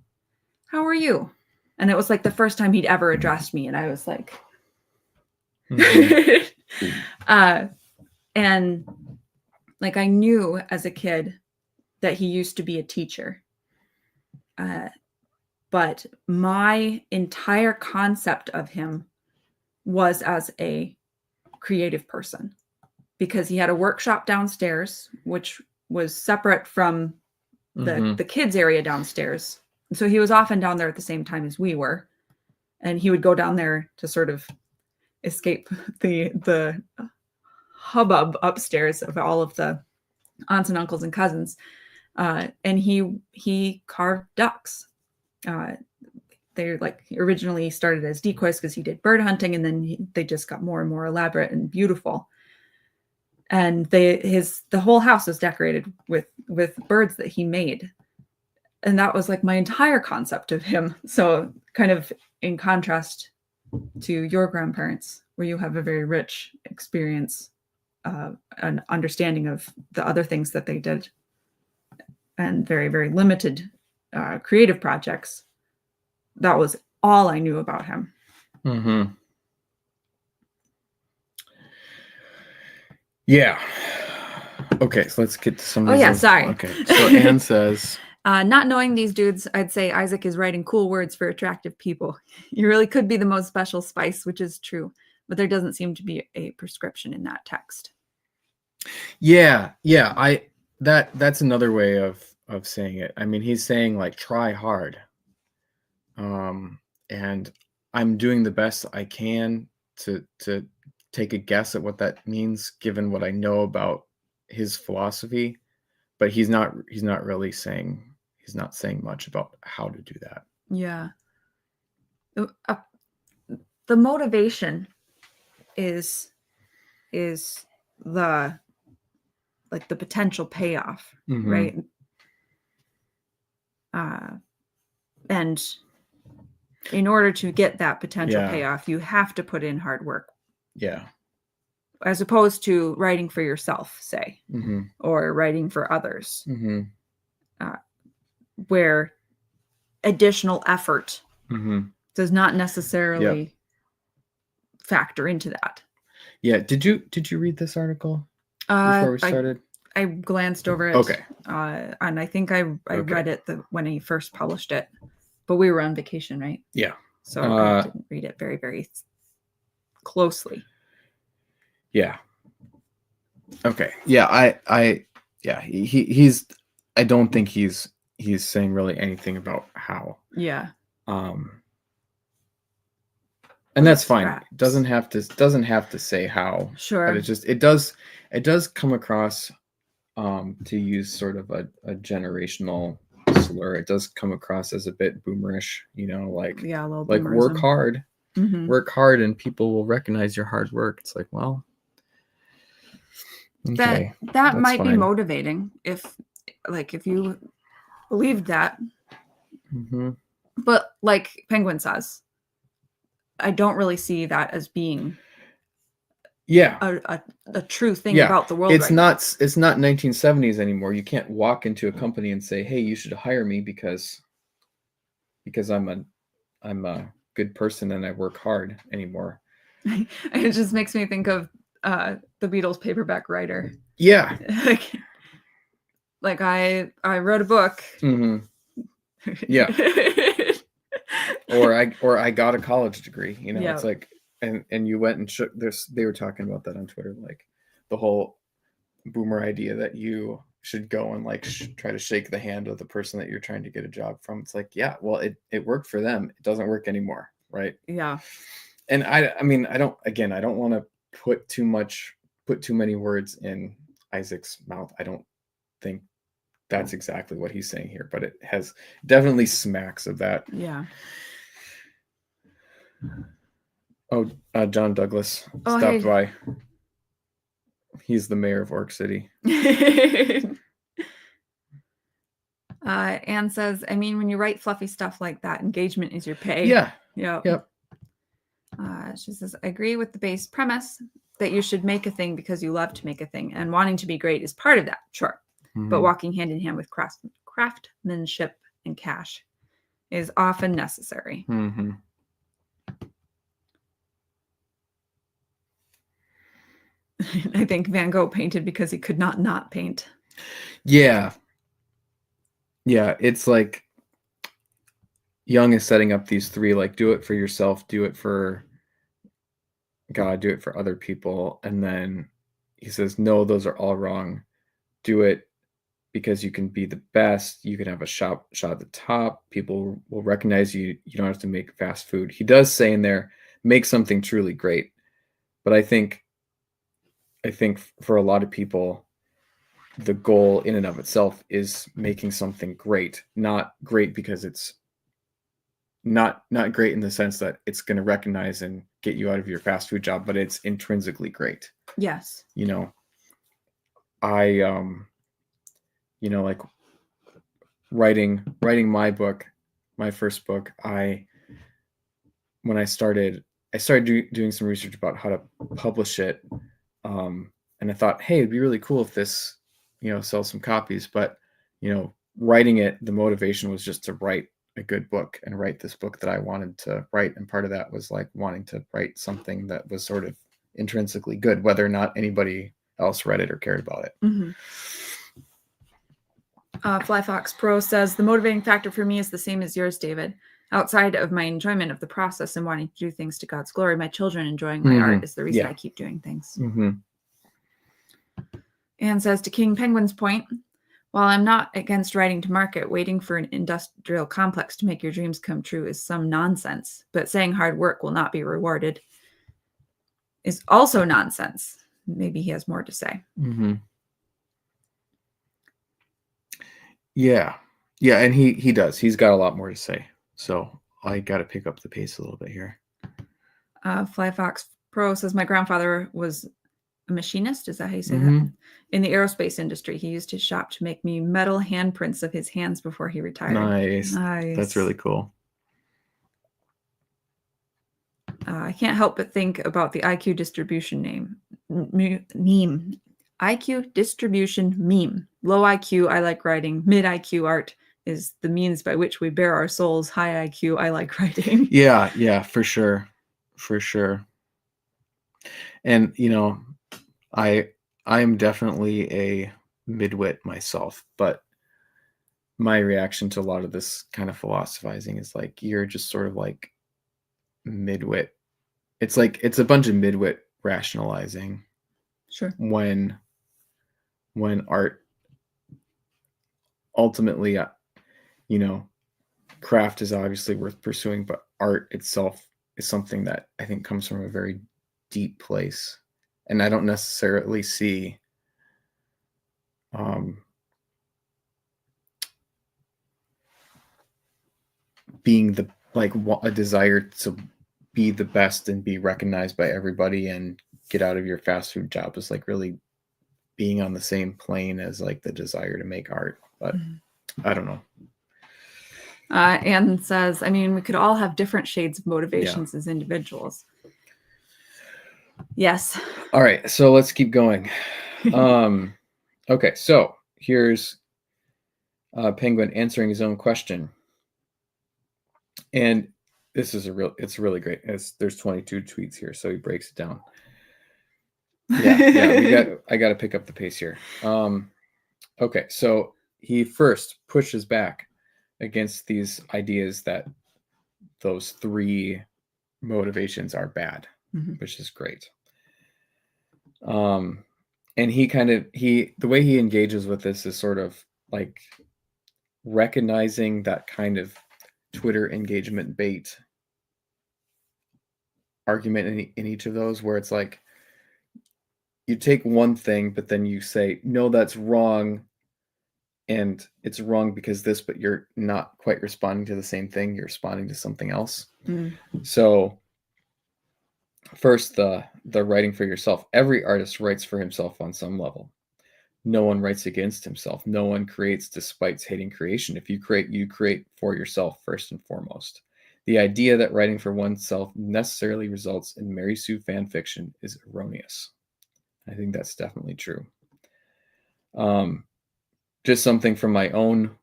"How are you?" And it was like the first time he'd ever addressed me, and I was like, and like I knew as a kid that he used to be a teacher. But my entire concept of him was as a creative person, because he had a workshop downstairs, which was separate from the kids area downstairs. And so he was often down there at the same time as we were. And he would go down there to sort of escape the hubbub upstairs of all of the aunts and uncles and cousins. And he carved ducks. They like originally started as decoys because he did bird hunting, and then they just got more and more elaborate and beautiful. And the whole house was decorated with birds that he made. And that was like my entire concept of him. So kind of in contrast to your grandparents, where you have a very rich experience, an understanding of the other things that they did, and very, very limited creative projects. That was all I knew about him. Yeah. Okay, so let's get to some of these. Oh, yeah, sorry. Okay, so Anne says, not knowing these dudes, I'd say Isaac is writing cool words for attractive people. You really could be the most special spice, which is true, but there doesn't seem to be a prescription in that text. Yeah, that's another way of saying it. I mean, he's saying like try hard. And I'm doing the best I can to take a guess at what that means given what I know about his philosophy, but he's not really saying, he's not saying much about how to do that. Yeah. The motivation is the like the potential payoff, right? And in order to get that potential payoff, you have to put in hard work. Yeah. As opposed to writing for yourself, say, or writing for others, where additional effort does not necessarily factor into that. Yeah. Did you read this article before we started? I glanced over it. Okay. And I think I read it when he first published it, but we were on vacation, right? Yeah. So I didn't read it very, very closely. Yeah. Okay. Yeah. He's, I don't think he's saying really anything about how. Yeah. And that's fine. Doesn't have to say how. Sure. But it does come across, to use sort of a generational slur. It does come across as a bit boomerish, like, a little like boomerism. work hard and people will recognize your hard work. It's like, well, okay, that might be motivating if you believed that. But like Penguin says, I don't really see that as being a true thing about the world. It's not 1970s anymore. You can't walk into a company and say, hey, you should hire me because I'm a good person and I work hard anymore. It just makes me think of the Beatles paperback writer. Yeah. Like I wrote a book. Mm-hmm. Yeah. or I got a college degree. You know, Yeah. it's like, and you went and shook this. They were talking about that on Twitter, like the whole boomer idea that you should go and like try to shake the hand of the person that you're trying to get a job from. It's like, yeah, well, it worked for them. It doesn't work anymore, right? Yeah. And I mean, I don't want to put too many words in Isaac's mouth. I don't think that's exactly what he's saying here, but it has definitely smacks of that. Yeah. Oh, John Douglas stopped by. He's the mayor of Orc City. Anne says, I mean, when you write fluffy stuff like that, engagement is your pay. Yeah. Yep. She says, I agree with the base premise that you should make a thing because you love to make a thing, and wanting to be great is part of that, sure. Mm-hmm. But walking hand in hand with craftsmanship and cash is often necessary. Mm-hmm. I think Van Gogh painted because he could not paint. Yeah. Yeah, it's like Jung is setting up these three, like, do it for yourself, do it for God, do it for other people. And then he says, no, those are all wrong. Do it because you can be the best. You can have a shot at the top. People will recognize you. You don't have to make fast food. He does say in there, make something truly great. But I think for a lot of people, the goal in and of itself is making something great, not great because it's not great in the sense that it's going to recognize and get you out of your fast food job, but it's intrinsically great. Yes. You know, like writing my book, my first book, when I started doing some research about how to publish it. And I thought, hey, it'd be really cool if this, sells some copies. But, writing it, the motivation was just to write a good book and write this book that I wanted to write. And part of that was like wanting to write something that was sort of intrinsically good, whether or not anybody else read it or cared about it. Mm-hmm. Flyfox Pro says, the motivating factor for me is the same as yours, David. Outside of my enjoyment of the process and wanting to do things to God's glory, my children enjoying my art is the reason I keep doing things. Mm-hmm. Anne says, to King Penguin's point, while I'm not against writing to market, waiting for an industrial complex to make your dreams come true is some nonsense. But saying hard work will not be rewarded is also nonsense. Maybe he has more to say. Mm-hmm. Yeah. Yeah, and he does. He's got a lot more to say. So I got to pick up the pace a little bit here. Flyfox Pro says, my grandfather was a machinist. Is that how you say that? In the aerospace industry. He used his shop to make me metal handprints of his hands before he retired. Nice. That's really cool. I can't help but think about the IQ distribution meme. IQ distribution meme. Low IQ, I like writing. Mid IQ art is the means by which we bear our souls. High IQ, I like writing. Yeah, for sure. For sure. And, I am definitely a midwit myself, but my reaction to a lot of this kind of philosophizing is like, you're just sort of like midwit. It's like, it's a bunch of midwit rationalizing. Sure. When art ultimately, craft is obviously worth pursuing, but art itself is something that I think comes from a very deep place. And I don't necessarily see being a desire to be the best and be recognized by everybody and get out of your fast food job is like really being on the same plane as like the desire to make art. But I don't know. Anne says, I mean, we could all have different shades of motivations as individuals. Yes. All right. So let's keep going. Okay. So here's Penguin answering his own question. And it's really great. There's 22 tweets here, so he breaks it down. Yeah, I got to pick up the pace here. Okay, so he first pushes back against these ideas that those three motivations are bad, which is great. And the way he engages with this is sort of like recognizing that kind of Twitter engagement bait argument in each of those, where it's like you take one thing, but then you say, no, that's wrong. And it's wrong because this, but you're not quite responding to the same thing. You're responding to something else. So first, the writing for yourself. Every artist writes for himself on some level. No one writes against himself. No one creates despite hating creation. If you create for yourself first and foremost. The idea that writing for oneself necessarily results in Mary Sue fan fiction is erroneous. I think that's definitely true. Just something from my own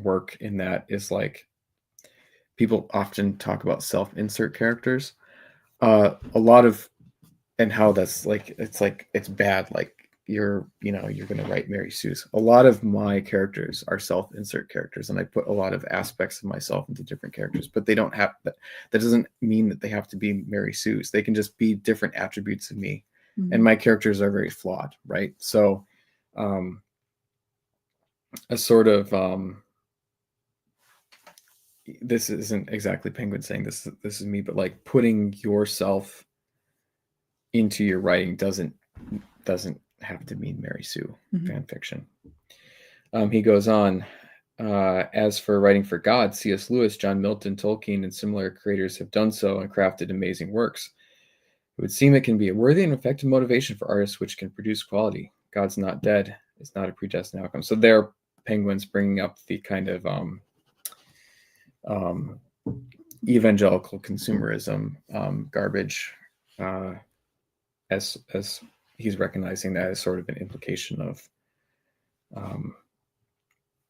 work in that is like people often talk about self-insert characters. A lot of, and how that's like it's bad. Like you're going to write Mary Sue's. A lot of my characters are self-insert characters, and I put a lot of aspects of myself into different characters, but they don't have that. That doesn't mean that they have to be Mary Sue's. They can just be different attributes of me. And my characters are very flawed, right? So a sort of this isn't exactly Penguin saying this is me, but like putting yourself into your writing doesn't have to mean Mary Sue fan fiction. He goes on, as for writing for God, C.S. Lewis, John Milton, Tolkien, and similar creators have done so and crafted amazing works. It would seem it can be a worthy and effective motivation for artists which can produce quality. God's not dead. It's not a predestined outcome. So there, Penguin's bringing up the kind of evangelical consumerism garbage, as he's recognizing that as sort of an implication of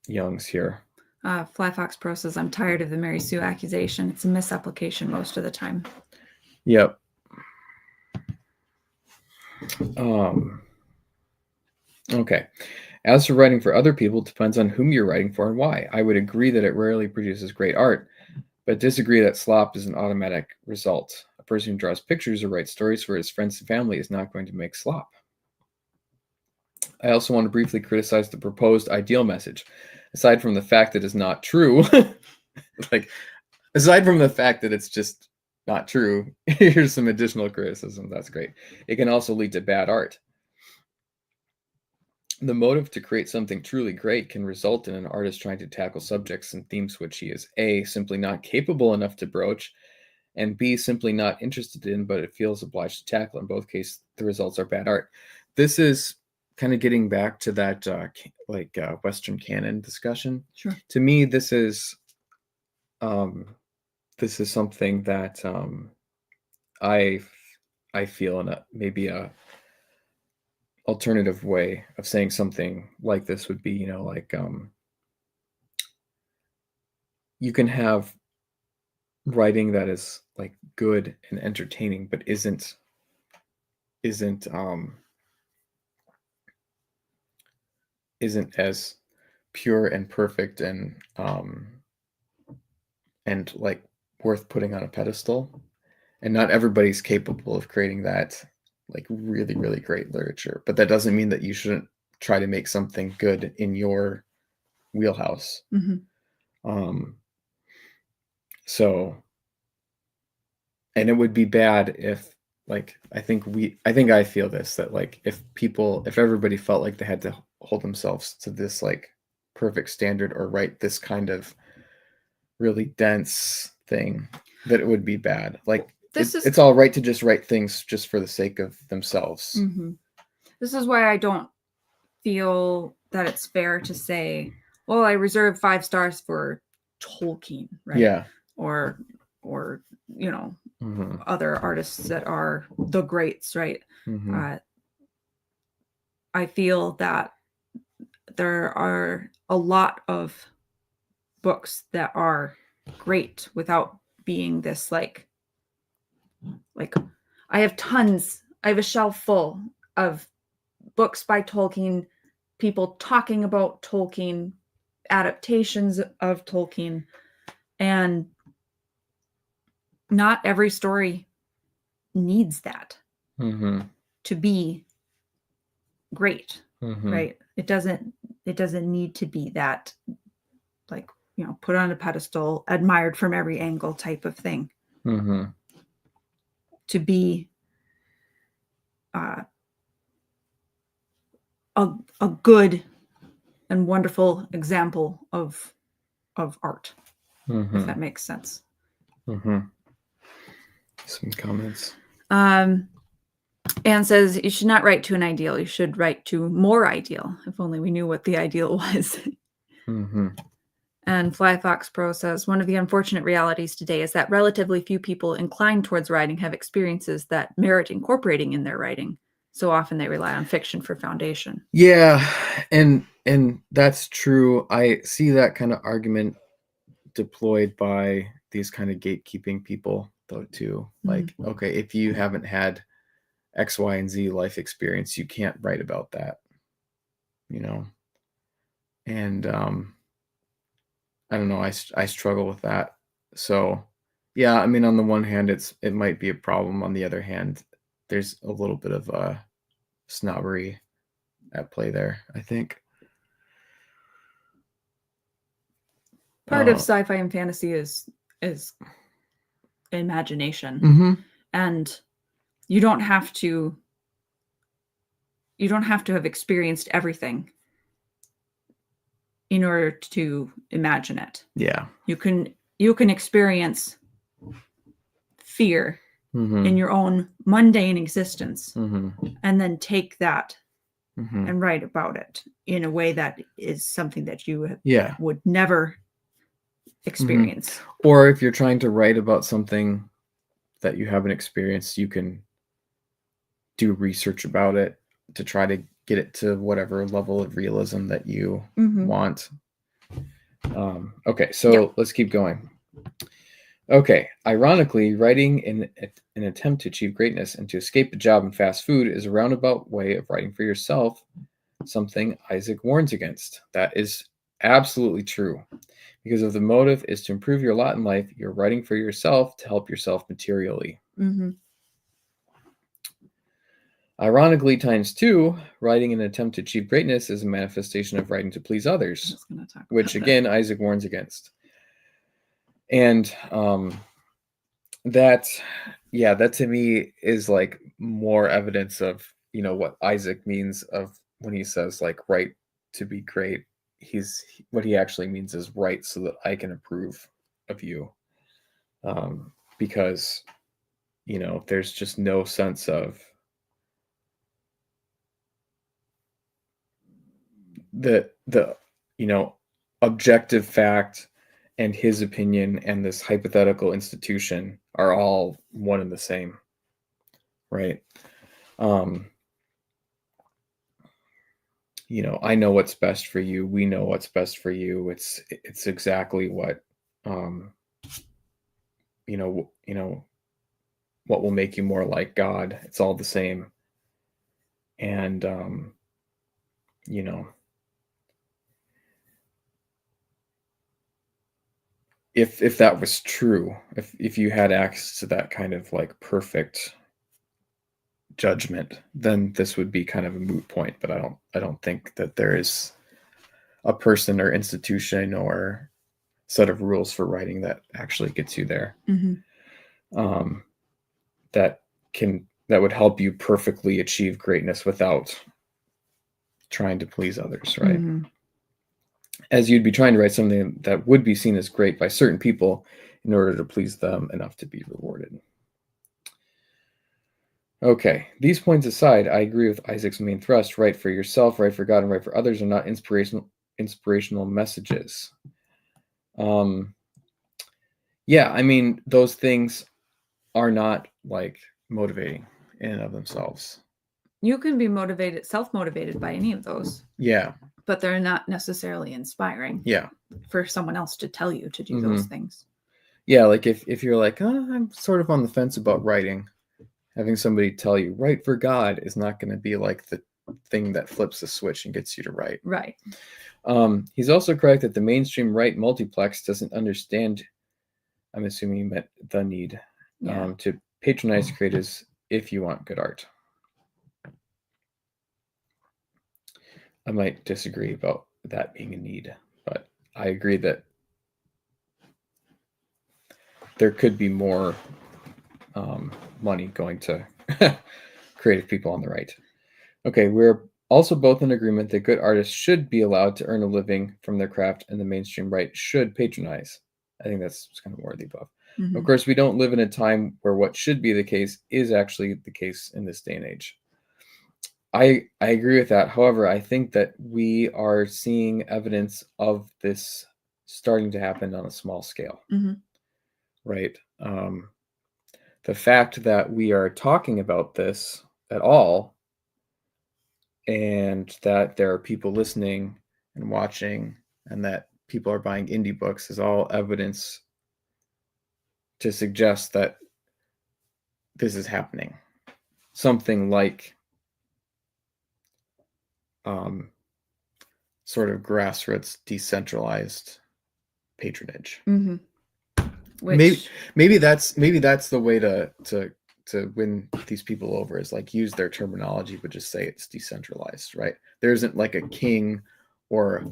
Young's here. Fly Fox Pro says, I'm tired of the Mary Sue accusation. It's a misapplication most of the time. Yep. Okay. As for writing for other people, it depends on whom you're writing for and why. I would agree that it rarely produces great art, but disagree that slop is an automatic result. A person who draws pictures or writes stories for his friends and family is not going to make slop. I also want to briefly criticize the proposed ideal message. Aside from the fact that it's not true, aside from the fact that it's just not true, here's some additional criticism. That's great. It can also lead to bad art. The motive to create something truly great can result in an artist trying to tackle subjects and themes which he is A, simply not capable enough to broach, and B, simply not interested in, but it feels obliged to tackle. In both cases, the results are bad art. This is kind of getting back to that Western canon discussion. Sure. To me, this is something that I feel in maybe a alternative way of saying something like this would be, you can have writing that is like good and entertaining, but isn't as pure and perfect and like worth putting on a pedestal. And not everybody's capable of creating that like really, really great literature. But that doesn't mean that you shouldn't try to make something good in your wheelhouse. So, and it would be bad if I think I feel this, that like if everybody felt like they had to hold themselves to this like perfect standard or write this kind of really dense thing, that it would be bad. Like it's all right to just write things just for the sake of themselves. This is why I don't feel that it's fair to say, well, I reserve 5 stars for Tolkien, right? Yeah. Or other artists that are the greats, right? I feel that there are a lot of books that are great without being this like I have a shelf full of books by Tolkien, people talking about Tolkien, adaptations of Tolkien, and not every story needs that to be great, right? It doesn't need to be that like, put on a pedestal, admired from every angle type of thing. To be a good and wonderful example of art, if that makes sense. Some comments. Anne says, you should not write to an ideal. You should write to more ideal. If only we knew what the ideal was. And Fly Fox Pro says, one of the unfortunate realities today is that relatively few people inclined towards writing have experiences that merit incorporating in their writing. So often they rely on fiction for foundation. Yeah, and that's true. I see that kind of argument deployed by these kind of gatekeeping people, though, too. Like, okay, if you haven't had X, Y, and Z life experience, you can't write about that, And I don't know. I struggle with that. So, yeah, I mean, on the one hand, it might be a problem. On the other hand, there's a little bit of snobbery at play there, I think. Part of sci-fi and fantasy is imagination, and you don't have to have experienced everything in order to imagine it. Yeah. You can experience fear in your own mundane existence, and then take that and write about it in a way that is something that you would never experience. Or if you're trying to write about something that you haven't experienced, you can do research about it to try to get it to whatever level of realism that you want. Okay, so let's keep going. Okay, ironically, writing in an attempt to achieve greatness and to escape a job in fast food is a roundabout way of writing for yourself, something Isaac warns against. That is absolutely true. Because if the motive is to improve your lot in life, you're writing for yourself to help yourself materially. Ironically, times two, writing in an attempt to achieve greatness is a manifestation of writing to please others, which again, Isaac warns against. And that to me is like more evidence of, what Isaac means of when he says like write to be great. What he actually means is write so that I can approve of you. Because, there's just no sense of the objective fact and his opinion and this hypothetical institution are all one and the same, right? I know what's best for you. We know what's best for you. It's exactly what, what will make you more like God. It's all the same. And, if that was true, if you had access to that kind of like perfect judgment, then this would be kind of a moot point. But I don't think that there is a person or institution or set of rules for writing that actually gets you there. That would help you perfectly achieve greatness without trying to please others, right? As you'd be trying to write something that would be seen as great by certain people in order to please them enough to be rewarded. Okay, these points aside, I agree with Isaac's main thrust. Write for yourself, write for God, and write for others are not inspirational messages. Yeah, I mean, those things are not like motivating in and of themselves. You can be self-motivated by any of those. Yeah. But they're not necessarily inspiring. Yeah. For someone else to tell you to do those things. Yeah, like if you're like, oh, I'm sort of on the fence about writing, having somebody tell you write for God is not going to be like the thing that flips the switch and gets you to write. Right. He's also correct that the mainstream right multiplex doesn't understand, I'm assuming you meant the need, to patronize creators if you want good art. I might disagree about that being a need, but I agree that there could be more money going to creative people on the right. Okay, we're also both in agreement that good artists should be allowed to earn a living from their craft and the mainstream right should patronize. I think that's kind of more of the above. Mm-hmm. Of course, we don't live in a time where what should be the case is actually the case in this day and age. I agree with that. However, I think that we are seeing evidence of this starting to happen on a small scale. Mm-hmm. Right? The fact that we are talking about this at all and that there are people listening and watching and that people are buying indie books is all evidence to suggest that this is happening. Something like sort of grassroots decentralized patronage. Mm-hmm. Maybe that's the way to win these people over, is like use their terminology but just say it's decentralized, right? There isn't like a king or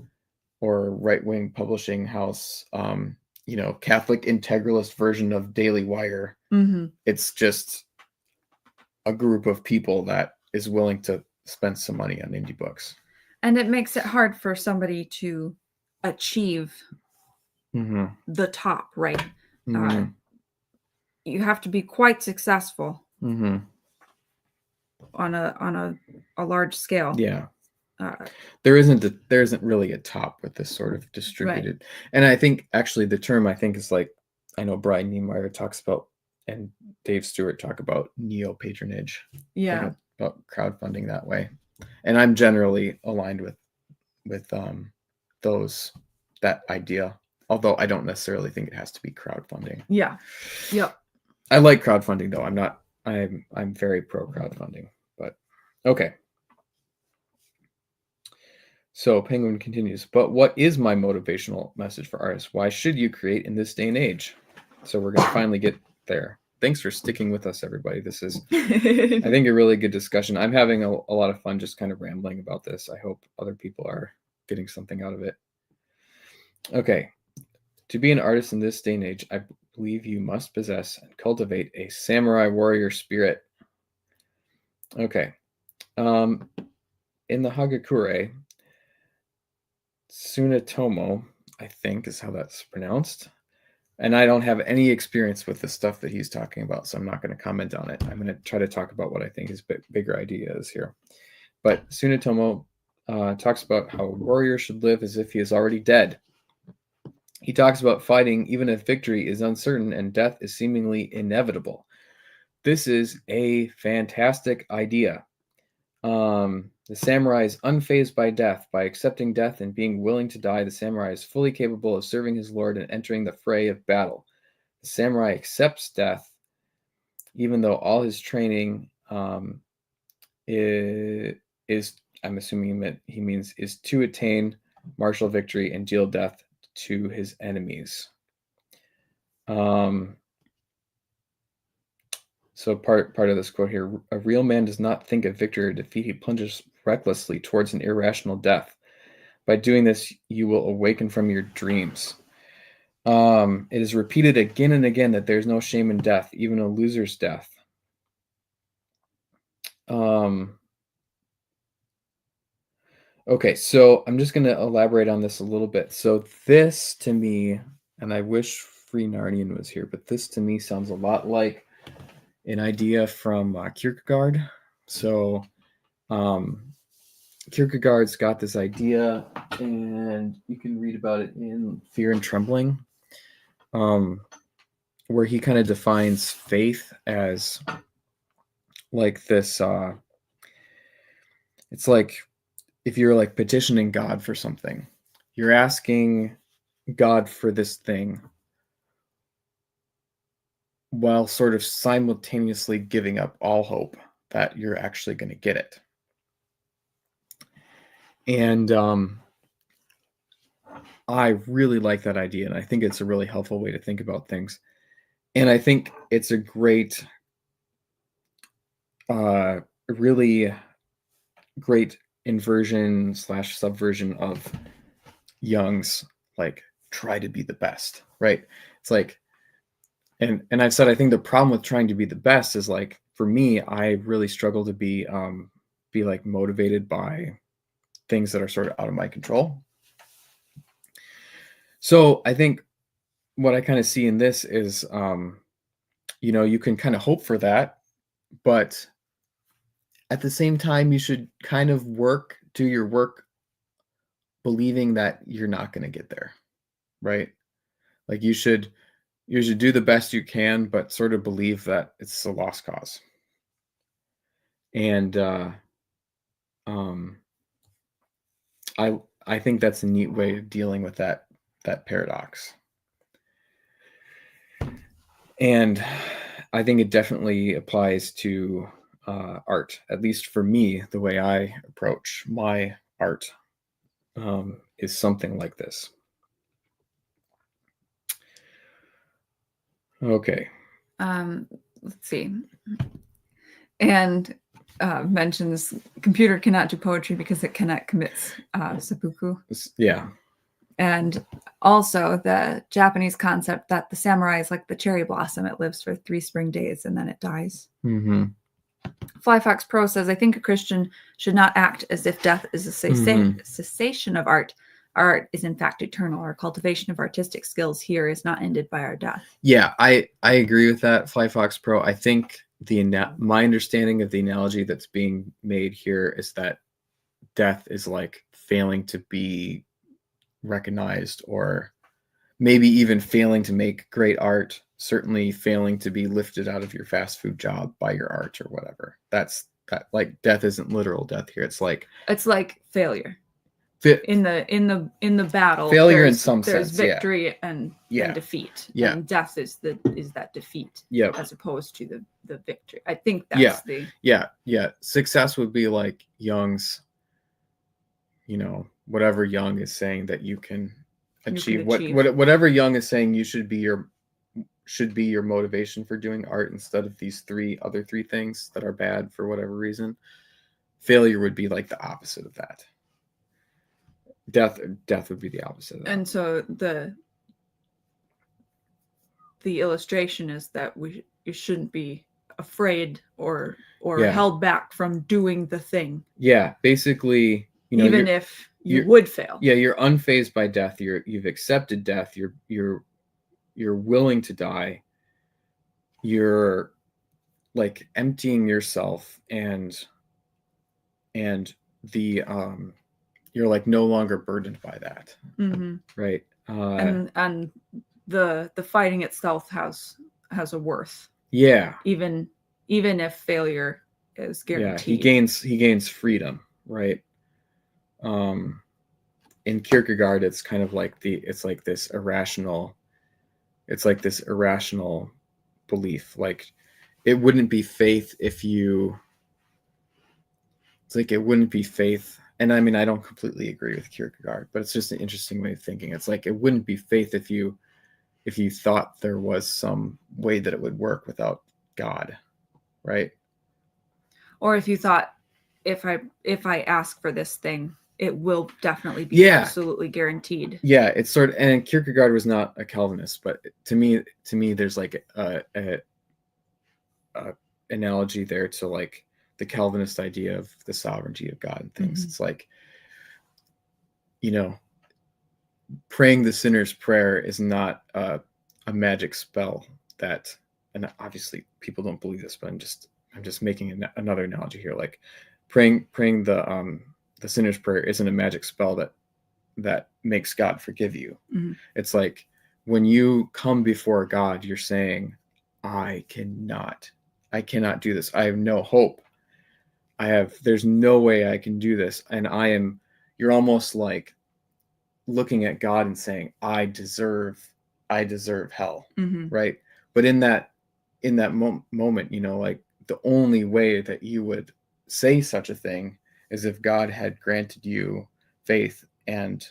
right-wing publishing house, Catholic integralist version of Daily Wire. Mm-hmm. It's just a group of people that is willing to spend some money on indie books. And it makes it hard for somebody to achieve the top, right? Mm-hmm. You have to be quite successful Mm-hmm. on a large scale. Yeah. There isn't really a top with this sort of distributed. Right. And I think actually the term is like, I know Brian Niemeyer talks about and Dave Stewart talk about neo-patronage. Yeah. Like about crowdfunding that way. And I'm generally aligned with that idea. Although I don't necessarily think it has to be crowdfunding. Yeah. Yep. I like crowdfunding though. I'm very pro crowdfunding, but okay. So Penguin continues, but what is my motivational message for artists? Why should you create in this day and age? So we're going to finally get there. Thanks for sticking with us, everybody. This is, I think, a really good discussion. I'm having a lot of fun just kind of rambling about this. I hope other people are getting something out of it. Okay. To be an artist in this day and age, I believe you must possess and cultivate a samurai warrior spirit. Okay. In the Hagakure, Tsunetomo, I think is how that's pronounced. And I don't have any experience with the stuff that he's talking about, so I'm not going to comment on it. I'm going to try to talk about what I think his bigger idea is here. But Tsunetomo talks about how a warrior should live as if he is already dead. He talks about fighting even if victory is uncertain and death is seemingly inevitable. This is a fantastic idea. The samurai is unfazed by death. By accepting death and being willing to die, the samurai is fully capable of serving his lord and entering the fray of battle. The samurai accepts death, even though all his training is, I'm assuming he means, is to attain martial victory and deal death to his enemies. So part of this quote here, a real man does not think of victory or defeat. He plunges recklessly towards an irrational death. By doing this, you will awaken from your dreams. It is repeated again and again that there's no shame in death, even a loser's death. Okay, so I'm just going to elaborate on this a little bit. So this to me, and I wish Free Narnian was here, but this to me sounds a lot like an idea from Kierkegaard. So Kierkegaard's got this idea, and you can read about it in Fear and Trembling, where he kind of defines faith as like this. It's like if you're like petitioning God for something, you're asking God for this thing while sort of simultaneously giving up all hope that you're actually going to get it. And I really like that idea, and I think it's a really helpful way to think about things. And I think it's a great, really great inversion / subversion of Jung's like try to be the best, right? It's like, and I've said I think the problem with trying to be the best is like for me, I really struggle to be like motivated by things that are sort of out of my control. So I think what I kind of see in this is, you can kind of hope for that, but at the same time, you should kind of do your work, believing that you're not going to get there, right? Like you should do the best you can, but sort of believe that it's a lost cause. And I think that's a neat way of dealing with that paradox. And I think it definitely applies to art, at least for me. The way I approach my art is something like this. Okay. Let's see. And mentions computer cannot do poetry because it cannot commit seppuku. Yeah. And also the Japanese concept that the samurai is like the cherry blossom. It lives for 3 spring days and then it dies. Mm-hmm. Fly Fox Pro says, I think a Christian should not act as if death is a cessation of art. Art is in fact eternal. Our cultivation of artistic skills here is not ended by our death. Yeah, I agree with that, Fly Fox Pro. I think my understanding of the analogy that's being made here is that death is like failing to be recognized, or maybe even failing to make great art, certainly failing to be lifted out of your fast food job by your art or whatever. That's that, like, death isn't literal death here. It's like failure. In the battle, failure in some there's sense, victory and defeat. Yeah. And death is that defeat, as opposed to the victory. I think that's success would be like Jung's, whatever Jung is saying that you can achieve. Whatever Jung is saying you should be your motivation for doing art, instead of these other three things that are bad for whatever reason. Failure would be like the opposite of that. Death would be the opposite of that. And so the illustration is that you shouldn't be afraid or held back from doing the thing. Yeah, basically, even if you would fail. Yeah, you're unfazed by death. You've accepted death. You're willing to die. You're like emptying yourself, and the you're like no longer burdened by that. Mm-hmm. Right. And the fighting itself has a worth. Yeah. Even if failure is guaranteed. Yeah, he gains freedom, right? In Kierkegaard, it's kind of like this irrational belief. Like, it wouldn't be faith if you. It's like it wouldn't be faith. And I mean, I don't completely agree with Kierkegaard, but it's just an interesting way of thinking. It's like it wouldn't be faith if you thought there was some way that it would work without God, right? Or if you thought, if I ask for this thing, it will definitely be absolutely guaranteed. Yeah, it's sort of, and Kierkegaard was not a Calvinist, but to me, there's like a analogy there to like the Calvinist idea of the sovereignty of God and things. Mm-hmm. It's like, praying the sinner's prayer is not a magic spell that, and obviously people don't believe this, but I'm just making another analogy here. Like praying the sinner's prayer isn't a magic spell that makes God forgive you. Mm-hmm. It's like when you come before God, you're saying, I cannot do this. I have no hope. There's no way I can do this. And you're almost like looking at God and saying, I deserve hell. Mm-hmm. Right. But in that in that moment, like the only way that you would say such a thing is if God had granted you faith and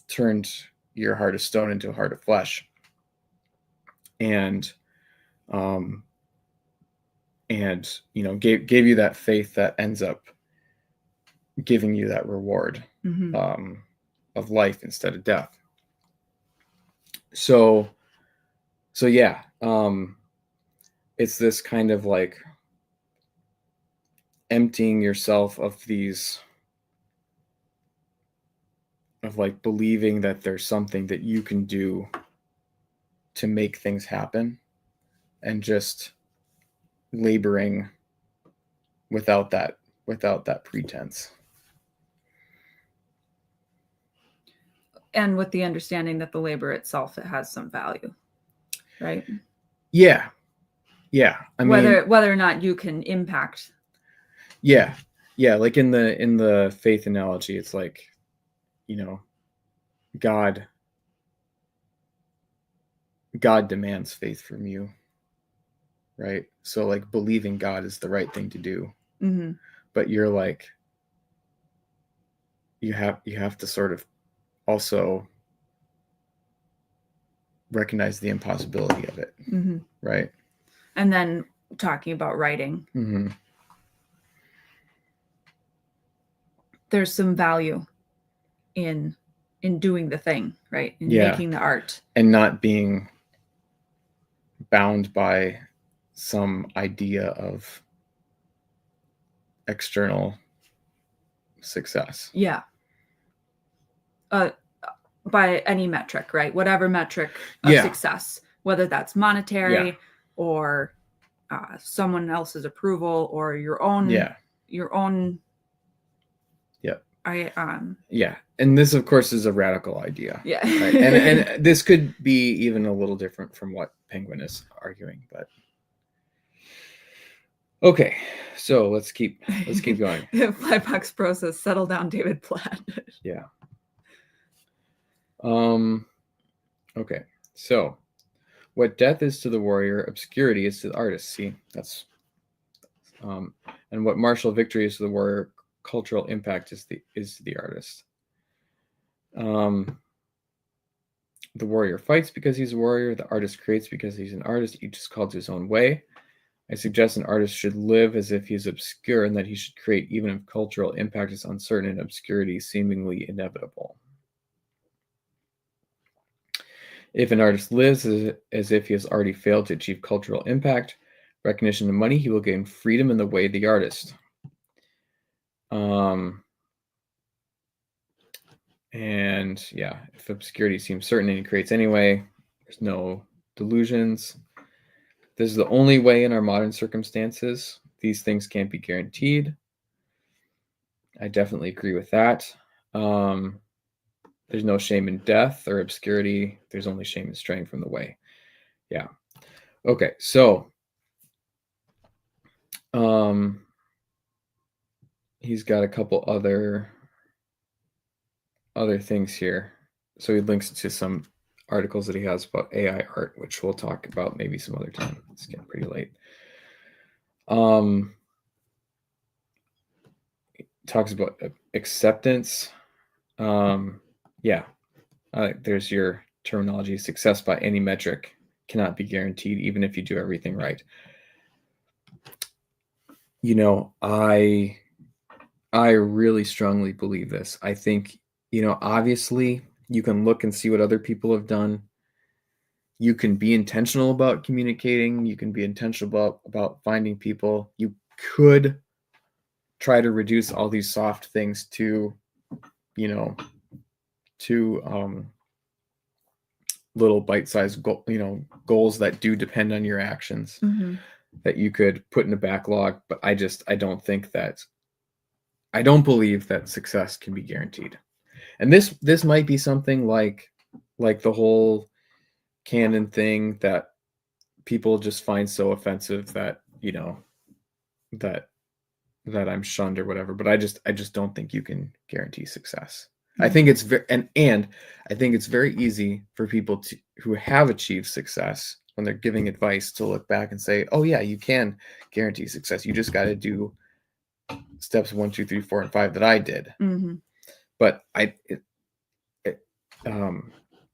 turned your heart of stone into a heart of flesh, and gave you that faith that ends up giving you that reward of life instead of death. So yeah, it's this kind of like emptying yourself of these, of like believing that there's something that you can do to make things happen, and just laboring without that pretense. And with the understanding that the labor itself, it has some value, right? Yeah. I mean, whether or not you can impact. Yeah. Like in the faith analogy, it's like, God demands faith from you, right? So like believing God is the right thing to do, but you're like, you have to sort of also recognize the impossibility of it, right? And then talking about writing, there's some value in doing the thing, right? In making the art, and not being bound by some idea of external success. Yeah. By any metric, right? Whatever metric of success, whether that's monetary or someone else's approval or your own. And this of course is a radical idea. Right? and this could be even a little different from what Penguin is arguing, but okay, so let's keep going. Flybox Pro says, settle down, David Platt. Okay, so what death is to the warrior, obscurity is to the artist. See, that's and what martial victory is to the warrior, cultural impact is to the artist. The warrior fights because he's a warrior. The artist creates because he's an artist. Each is called to his own way. I suggest an artist should live as if he's obscure, and that he should create even if cultural impact is uncertain and obscurity seemingly inevitable. If an artist lives as if he has already failed to achieve cultural impact, recognition, and money, he will gain freedom in the way of the artist. And yeah, if obscurity seems certain and he creates anyway, there's no delusions. This is the only way in our modern circumstances. These things can't be guaranteed. I definitely agree with that. There's no shame in death or obscurity. There's only shame in straying from the way. Yeah. Okay, so he's got a couple other things here. So he links to some articles that he has about AI art, which we'll talk about maybe some other time. It's getting pretty late. Talks about acceptance. There's your terminology. Success by any metric cannot be guaranteed, even if you do everything right. I really strongly believe this. I think, obviously you can look and see what other people have done. You can be intentional about communicating. You can be intentional about finding people. You could try to reduce all these soft things to, little bite-sized goals that do depend on your actions that you could put in a backlog. But I don't believe that success can be guaranteed. And this might be something like the whole canon thing that people just find so offensive that that I'm shunned or whatever. But I just don't think you can guarantee success. I think it's very and I think it's very easy for people who have achieved success when they're giving advice to look back and say, oh yeah, you can guarantee success. You just got to do steps 1, 2, 3, 4, and 5 that I did. Mm-hmm. But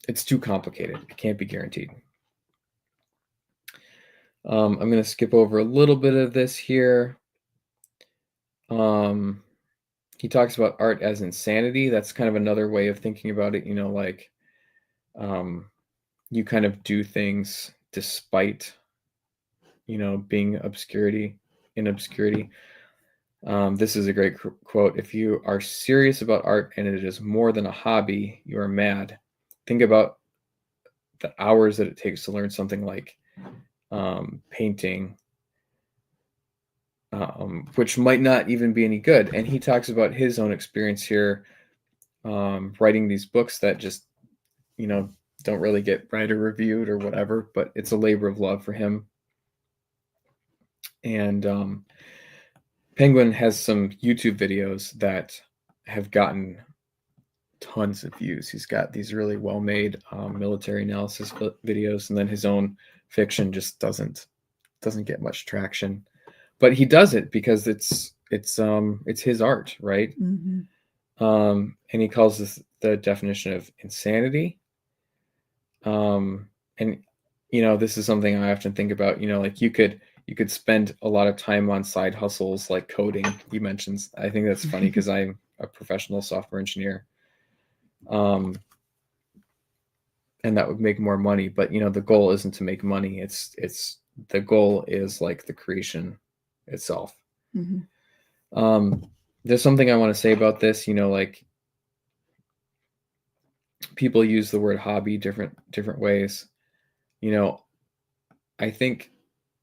it's too complicated. It can't be guaranteed. I'm going to skip over a little bit of this here. He talks about art as insanity. That's kind of another way of thinking about it. Like you kind of do things despite, being in obscurity. This is a great quote. If you are serious about art and it is more than a hobby, you are mad. Think about the hours that it takes to learn something like painting, which might not even be any good. And he talks about his own experience here, writing these books that just, don't really get read or reviewed or whatever, but it's a labor of love for him. And Penguin has some YouTube videos that have gotten tons of views. He's got these really well-made military analysis videos, and then his own fiction just doesn't get much traction. But he does it because it's his art, right? Mm-hmm. And he calls this the definition of insanity. And this is something I often think about. Like you could spend a lot of time on side hustles like coding. He mentions. I think that's funny because I'm a professional software engineer. And that would make more money, but the goal isn't to make money. It's the goal is like the creation itself. Mm-hmm. There's something I want to say about this. Like people use the word hobby different ways. I think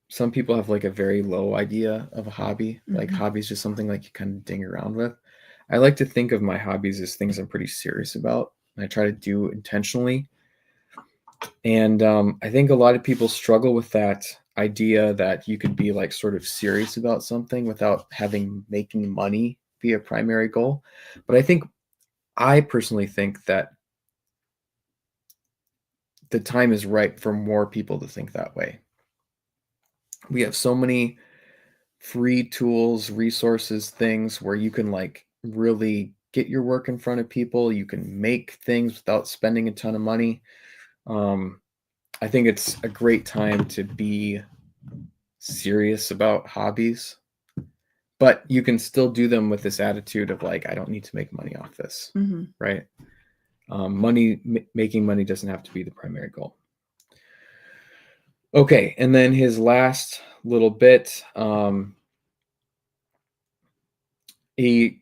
some people have like a very low idea of a hobby. Mm-hmm. Like hobby is just something like you kind of ding around with. I like to think of my hobbies as things I'm pretty serious about, and I try to do intentionally. And I think a lot of people struggle with that idea that you could be like sort of serious about something without making money be a primary goal. But I personally think that the time is right for more people to think that way. We have so many free tools, resources, things where you can like really get your work in front of people. You can make things without spending a ton of money. I think it's a great time to be serious about hobbies, but you can still do them with this attitude of like, I don't need to make money off this, mm-hmm. right? Making money doesn't have to be the primary goal. Okay, and then his last little bit, he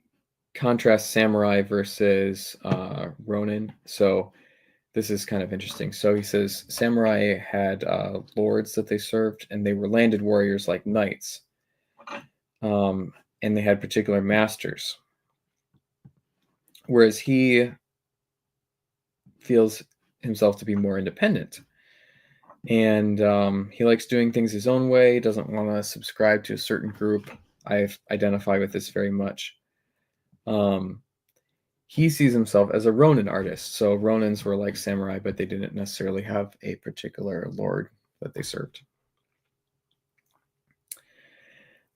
contrasts samurai versus Ronin. So this is kind of interesting. So he says samurai had lords that they served, and they were landed warriors like knights. And they had particular masters. Whereas he feels himself to be more independent. And he likes doing things his own way, doesn't want to subscribe to a certain group. I identify with this very much. He sees himself as a Ronin artist. So Ronins were like samurai, but they didn't necessarily have a particular lord that they served.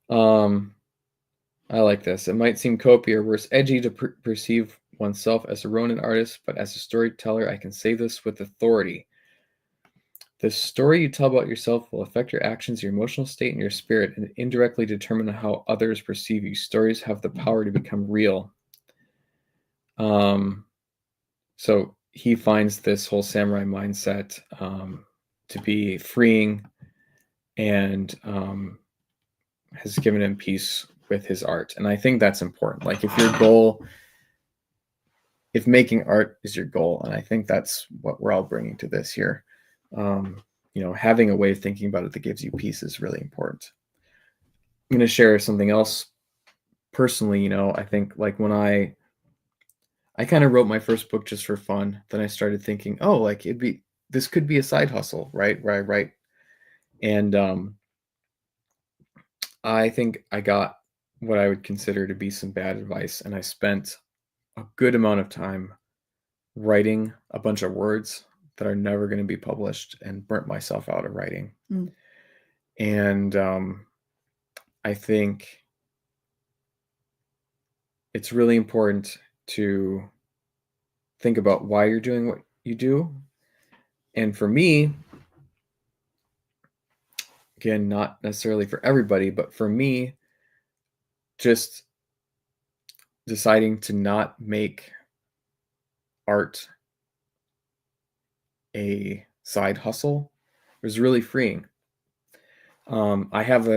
I like this. It might seem copy or worse, edgy to perceive oneself as a Ronin artist, but as a storyteller, I can say this with authority. The story you tell about yourself will affect your actions, your emotional state, and your spirit, and indirectly determine how others perceive you. Stories have the power to become real. So he finds this whole samurai mindset to be freeing, and has given him peace with his art. And I think that's important. Like if making art is your goal, and I think that's what we're all bringing to this here, having a way of thinking about it that gives you peace is really important. I'm going to share something else personally. I think like when I kind of wrote my first book just for fun. Then I started thinking, oh, like this could be a side hustle, right? Where I write. And I think I got what I would consider to be some bad advice. And I spent a good amount of time writing a bunch of words that are never going to be published and burnt myself out of writing. Mm. And I think it's really important to think about why you're doing what you do. And for me, again, not necessarily for everybody, but for me, just deciding to not make art a side hustle was really freeing. I have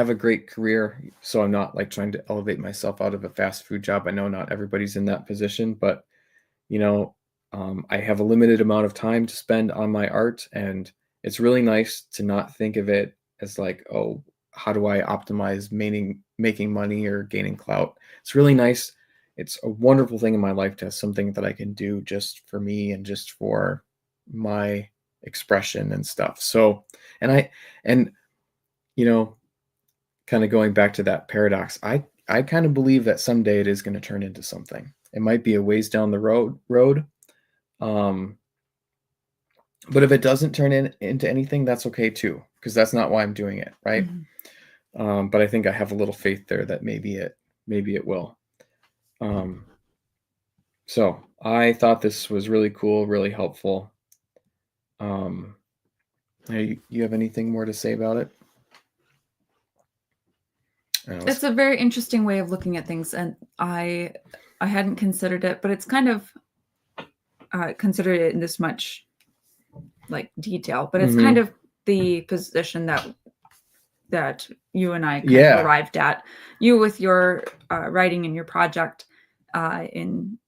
a great career, so I'm not like trying to elevate myself out of a fast food job. I know not everybody's in that position, but you know, I have a limited amount of time to spend on my art, and it's really nice to not think of it as like, oh, how do I optimize making money or gaining clout? It's really nice. It's a wonderful thing in my life to have something that I can do just for me and just for my expression and stuff. So, and you know, kind of going back to that paradox, I kind of believe that someday it is going to turn into something. It might be a ways down the road. Um, but if it doesn't turn into anything, that's okay too, because that's not why I'm doing it, right? Mm-hmm. But I think I have a little faith there that maybe it will. So I thought this was really cool, really helpful. You have anything more to say about it? It's a very interesting way of looking at things, and I hadn't considered it, but it's kind of considered it in this much like detail, but it's Mhm. kind of the position that you and I kind of arrived at. You with your writing and your project, in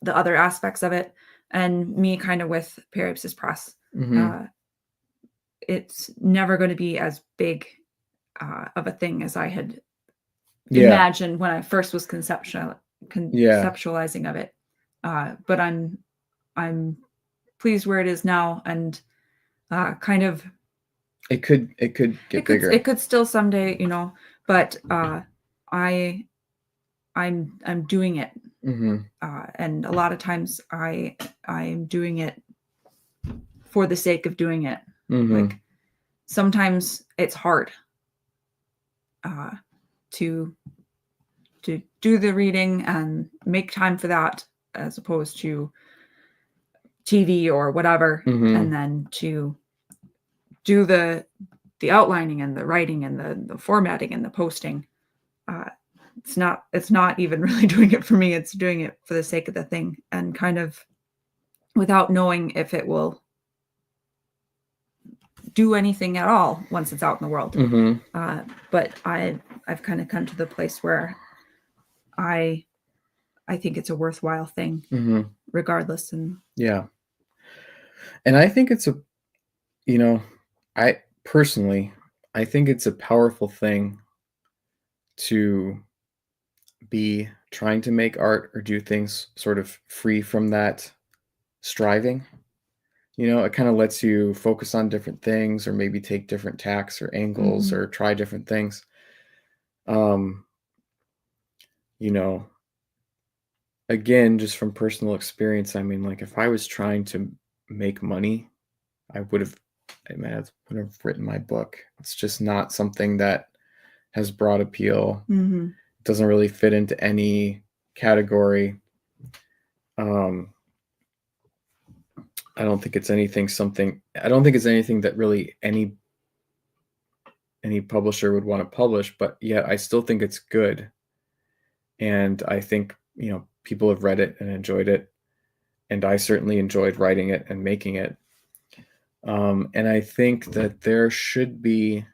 the other aspects of it, and me kind of with Periapsis Press. Mhm. It's never going to be as big of a thing as I had Yeah. imagined when I first was conceptualizing of it. But I'm pleased where it is now, and kind of It could get bigger. It could still someday, but I'm doing it. Mhm. And a lot of times I'm doing it for the sake of doing it. Mhm. Like sometimes it's hard to do the reading and make time for that, as opposed to TV or whatever, Mhm. and then to do the outlining and the writing and the formatting and the posting. It's not even really doing it for me. It's doing it for the sake of the thing, and kind of without knowing if it will do anything at all once it's out in the world. Mhm. But I've kind of come to the place where I think it's a worthwhile thing, Mhm. regardless. And Yeah. And I think it's I personally, I think it's a powerful thing to be trying to make art or do things sort of free from that striving. It kind of lets you focus on different things or maybe take different tacks or angles Mhm. or try different things. Um, you know, again, just from personal experience, I mean, like if I was trying to make money, I would have written my book. It's just not something that has broad appeal. Mhm. It doesn't really fit into any category. Um, I don't think it's anything that really any publisher would want to publish, but yet I still think it's good. And I think, people have read it and enjoyed it. And I certainly enjoyed writing it and making it. And I think that there should be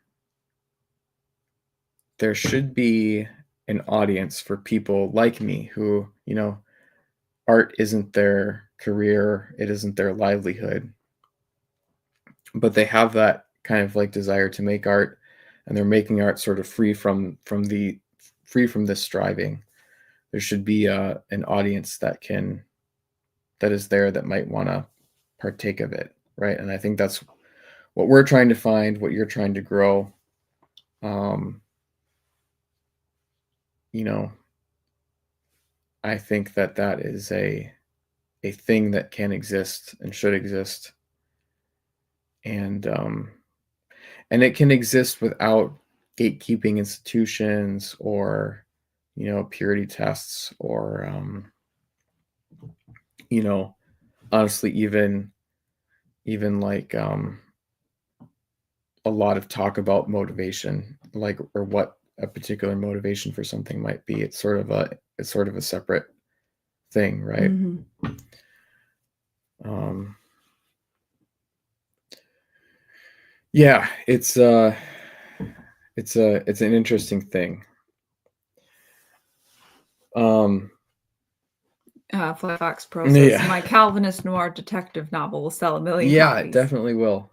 an audience for people like me who, art isn't their career, it isn't their livelihood, but they have that kind of like desire to make art, and they're making art sort of free from this striving. There should be an audience that is there that might want to partake of it, right? And I think that's what we're trying to find, what you're trying to grow. Um, you know, I think that is a thing that can exist and should exist, and it can exist without gatekeeping institutions or purity tests or honestly even like a lot of talk about motivation, like, or what a particular motivation for something might be. It's sort of a separate thing, right? Mm-hmm. Yeah, it's an interesting thing. Fly Fox Pro says, Yeah. my Calvinist noir detective novel will sell 1 million Yeah, copies. it definitely will.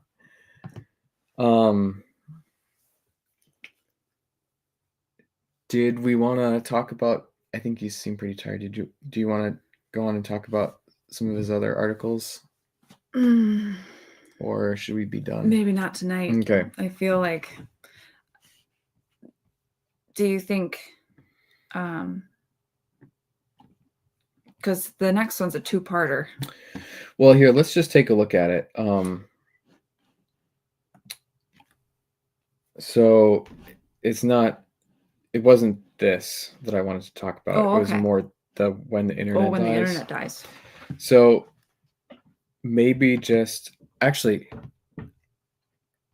Did we want to talk about, I think you seem pretty tired. Do you want to go on and talk about some of his other articles? Or should we be done? Maybe not tonight. Okay. I feel like, do you think, because the next one's a 2-parter. Well, here, let's just take a look at it. So it wasn't this that I wanted to talk about. Oh, okay. It was more when the internet when dies. the internet dies. So maybe just, actually,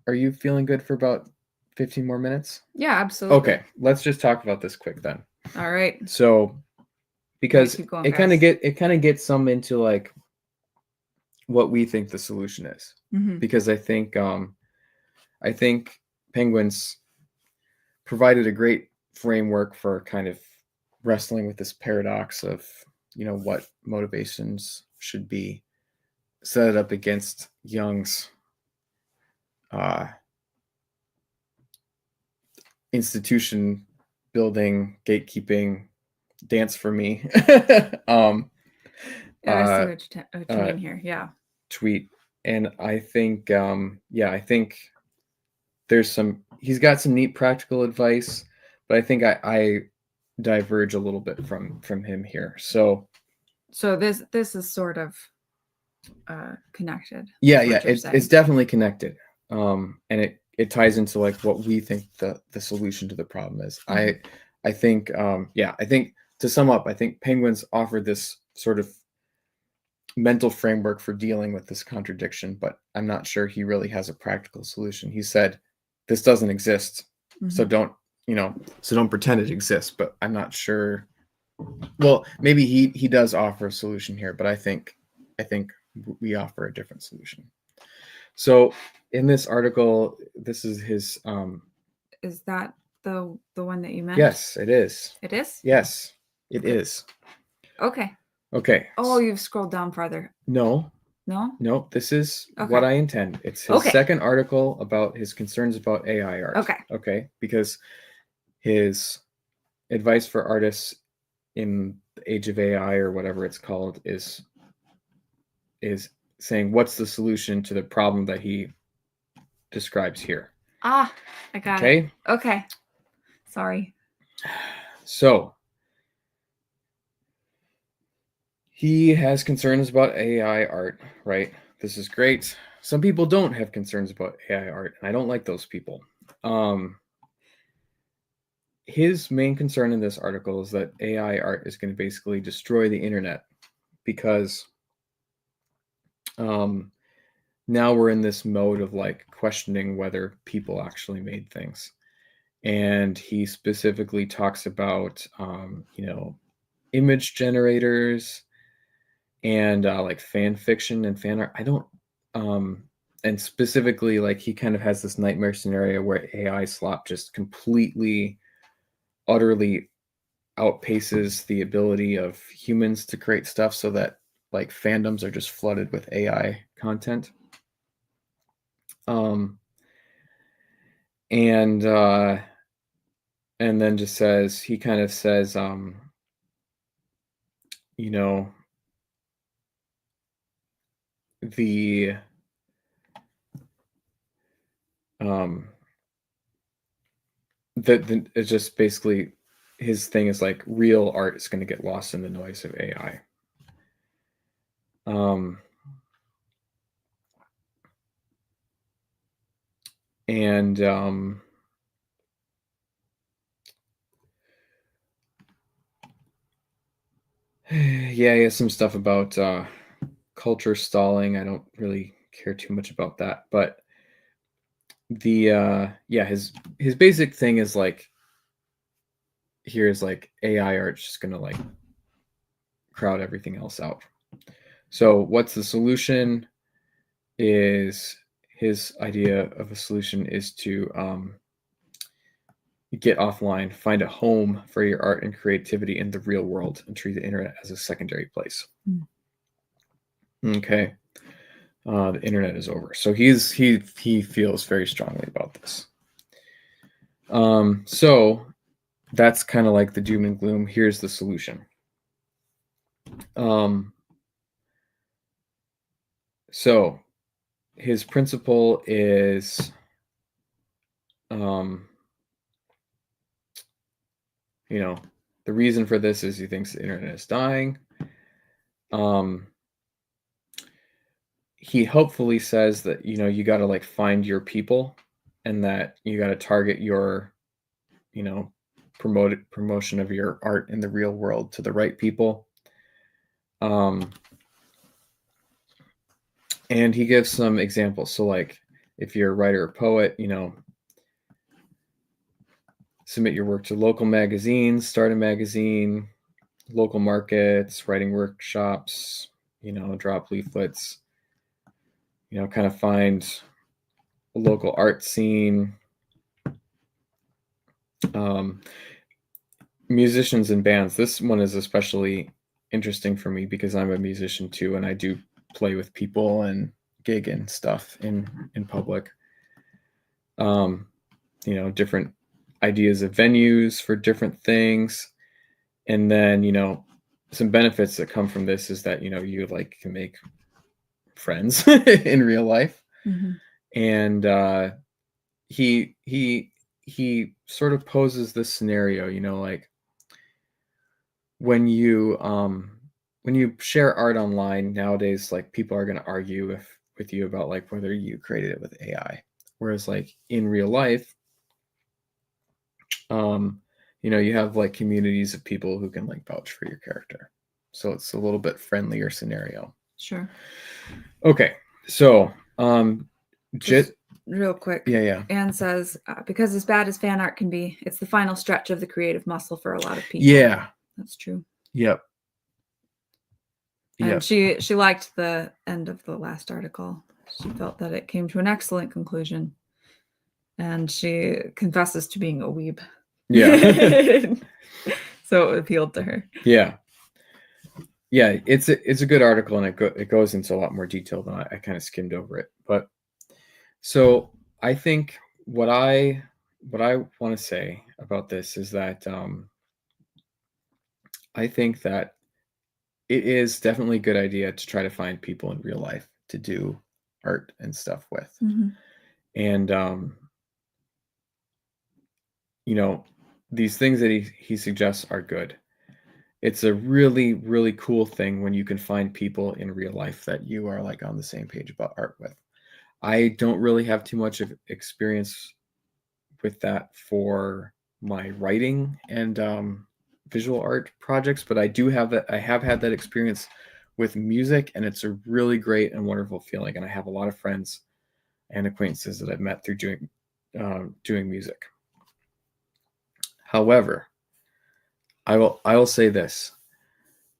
are you feeling good for about 15 more minutes? Yeah, absolutely. Okay, let's just talk about this quick then. All right. So, because keep going, it kind of gets some into like what we think the solution is. Mm-hmm. Because I think Penguins provided a great framework for kind of wrestling with this paradox of what motivations should be, set it up against Jung's institution building, gatekeeping, dance for me. I see what you mean here. Yeah. Tweet. And I think I think he's got some neat practical advice, but I think I diverge a little bit from him here. So this is sort of connected. Yeah, it's definitely connected. And it ties into like what we think the solution to the problem is. Mm-hmm. I think I think to sum up, I think Penguins offered this sort of mental framework for dealing with this contradiction, but I'm not sure he really has a practical solution. He said this doesn't exist. Mm-hmm. So don't pretend it exists, but I'm not sure. Well, maybe he does offer a solution here, but I think we offer a different solution. So in this article, this is his is that the one that you meant? Yes, it is. It is? Yes, it is. Okay. Oh, you've scrolled down farther. No, this is what I intend. It's his second article about his concerns about AI art. Okay, because his advice for artists in the age of AI, or whatever it's called, is saying what's the solution to the problem that he describes here. I got it. Okay. Sorry. So he has concerns about AI art, right? This is great. Some people don't have concerns about AI art, and I don't like those people. His main concern in this article is that AI art is going to basically destroy the internet, because now we're in this mode of like questioning whether people actually made things. And he specifically talks about image generators and like fan fiction and fan art. I don't and specifically, like, he kind of has this nightmare scenario where AI slop just completely, utterly outpaces the ability of humans to create stuff, so that like fandoms are just flooded with AI content. And then just says, he kind of says, the that it's just basically, his thing is like real art is going to get lost in the noise of AI. Um, and yeah, he has some stuff about culture stalling. I don't really care too much about that, but yeah, his basic thing is like, here's like AI art's just gonna like crowd everything else out. So what's the solution? Is his idea of a solution is to get offline, find a home for your art and creativity in the real world, and treat the internet as a secondary place. Okay. The internet is over. So he feels very strongly about this. So that's kind of like the doom and gloom. Here's the solution. So his principle is the reason for this is he thinks the internet is dying. He hopefully says that, you got to like find your people, and that you got to target your, promotion of your art in the real world to the right people. And he gives some examples. So like, if you're a writer or poet, submit your work to local magazines, start a magazine, local markets, writing workshops, drop leaflets, kind of find a local art scene. Musicians and bands. This one is especially interesting for me because I'm a musician too, and I do play with people and gig and stuff in public. Different ideas of venues for different things. And then, some benefits that come from this is that, you like can make friends in real life. Mm-hmm. And he sort of poses this scenario, like when you share art online nowadays, like people are going to argue with you about like whether you created it with AI. Whereas like in real life, you have like communities of people who can like vouch for your character. So it's a little bit friendlier scenario. Sure. Okay. So, just real quick. Yeah. Anne says, because as bad as fan art can be, it's the final stretch of the creative muscle for a lot of people. Yeah. That's true. Yep. And she liked the end of the last article. She felt that it came to an excellent conclusion. And she confesses to being a weeb. Yeah. So it appealed to her. Yeah. Yeah, it's a good article, and it goes into a lot more detail than I kind of skimmed over it. But so I think what I want to say about this is that I think that it is definitely a good idea to try to find people in real life to do art and stuff with. Mm-hmm. And these things that he suggests are good. It's a really, really cool thing when you can find people in real life that you are like on the same page about art with. I don't really have too much of experience with that for my writing and visual art projects, but I do have that. I have had that experience with music, and it's a really great and wonderful feeling. And I have a lot of friends and acquaintances that I've met through doing music. However, I will say this.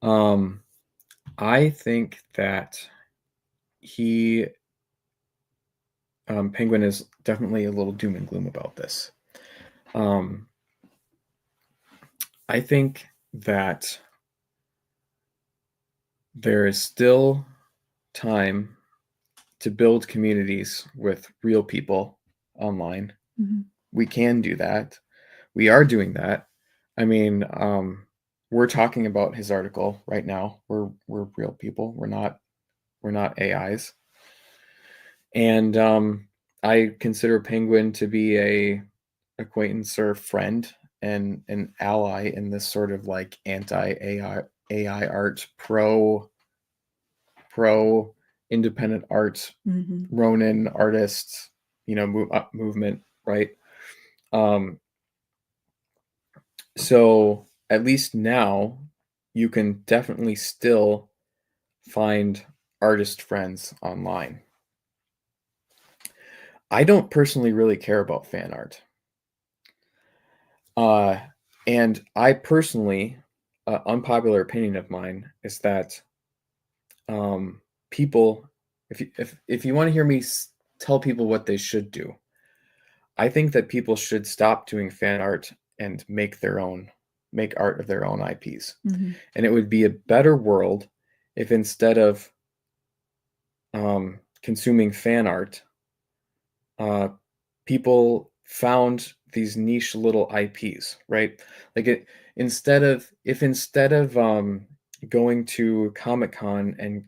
I think that Penguin is definitely a little doom and gloom about this. I think that there is still time to build communities with real people online. Mm-hmm. We can do that. We are doing that. I mean, we're talking about his article right now. We're real people. We're not AIs. And I consider Penguin to be a acquaintance or friend and an ally in this sort of like anti-AI art, pro pro independent art, Mhm. Ronin artist, movement, right? Um, so at least now you can definitely still find artist friends online. I don't personally really care about fan art. Uh, and I personally, unpopular opinion of mine is that people, if you want to hear me tell people what they should do, I think that people should stop doing fan art and make art of their own IPs. Mhm. And it would be a better world if instead of consuming fan art, uh, people found these niche little IPs, right? Like instead of going to Comic Con and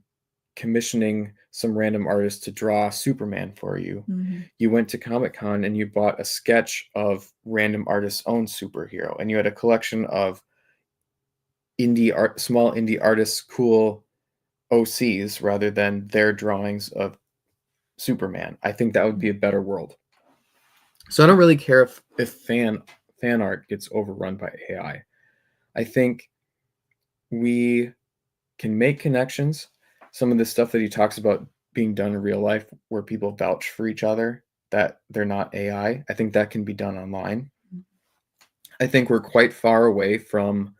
commissioning some random artist to draw Superman for you, Mhm. you went to Comic Con and you bought a sketch of random artist's own superhero, and you had a collection of small indie artists, cool OCs rather than their drawings of Superman. I think that would be a better world. So I don't really care if fan art gets overrun by AI. I think we can make connections. Some of the stuff that he talks about being done in real life where people vouch for each other, that they're not AI, I think that can be done online. I think we're quite far away from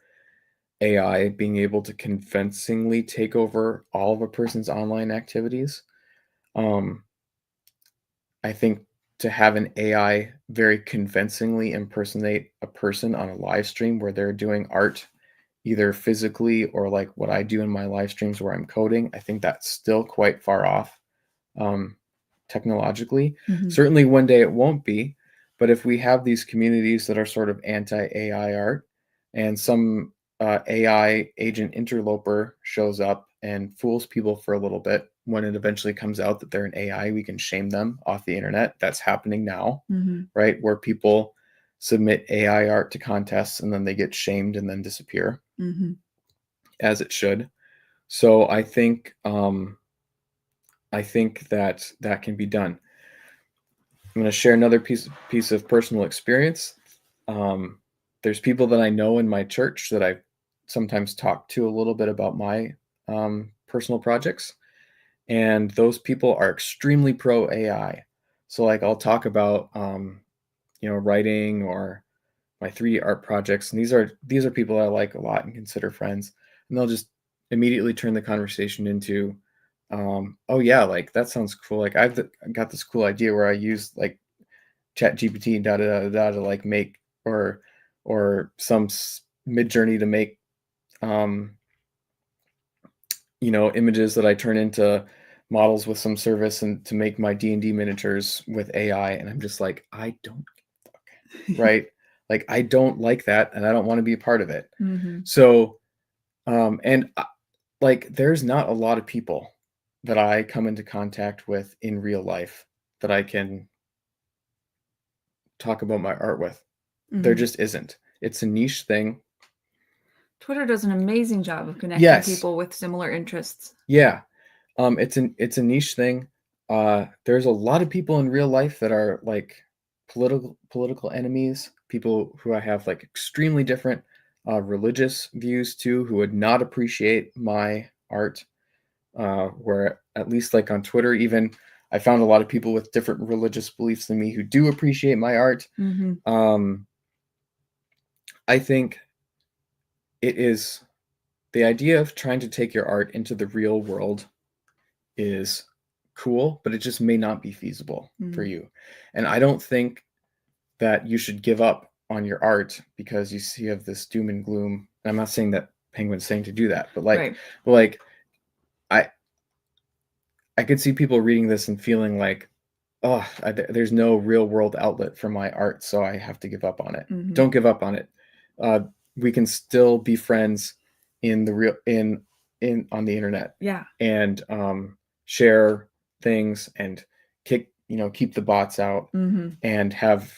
AI being able to convincingly take over all of a person's online activities. Um, I think to have an AI very convincingly impersonate a person on a live stream where they're doing art either physically or like what I do in my live streams where I'm coding, I think that's still quite far off um, technologically. Mhm. Certainly one day it won't be, but if we have these communities that are sort of anti-AI art and some AI agent interloper shows up and fools people for a little bit, when it eventually comes out that they're an AI, we can shame them off the internet. That's happening now, Mhm. right? Where people submit AI art to contests and then they get shamed and then disappear, Mhm. as it should. So I think that that can be done. I'm going to share another piece of personal experience. Um, there's people that I know in my church that I sometimes talk to a little bit about my personal projects, and those people are extremely pro AI. So like I'll talk about writing or my 3D art projects, and these are people I like a lot and consider friends, and they'll just immediately turn the conversation into, oh yeah, like that sounds cool. Like got this cool idea where I use like Chat GPT to like make or some mid journey to make um, images that I turn into models with some service and to make my D&D miniatures with AI, and I'm just like, I don't right? Like I don't like that and I don't want to be a part of it. Mhm. So and like there's not a lot of people that I come into contact with in real life that I can talk about my art with. There Mhm. just isn't. It's a niche thing. Twitter does an amazing job of connecting Yes. people with similar interests. Yeah. It's a niche thing. There's a lot of people in real life that are like political enemies, people who I have like extremely different religious views to, who would not appreciate my art. Where at least like on Twitter, even I found a lot of people with different religious beliefs than me who do appreciate my art. Mhm. Um, I think it is the idea of trying to take your art into the real world is cool, but it just may not be feasible for Mhm. you. And I don't think that you should give up on your art because you have this doom and gloom. And I'm not saying that Penguin's saying to do that, Right. but like I I could see people reading this and feeling like, oh, there's no real world outlet for my art, so I have to give up on it. Mhm. Don't give up on it. Uh, we can still be friends in the real in on the internet Yeah. and share things and keep the bots out Mhm. and have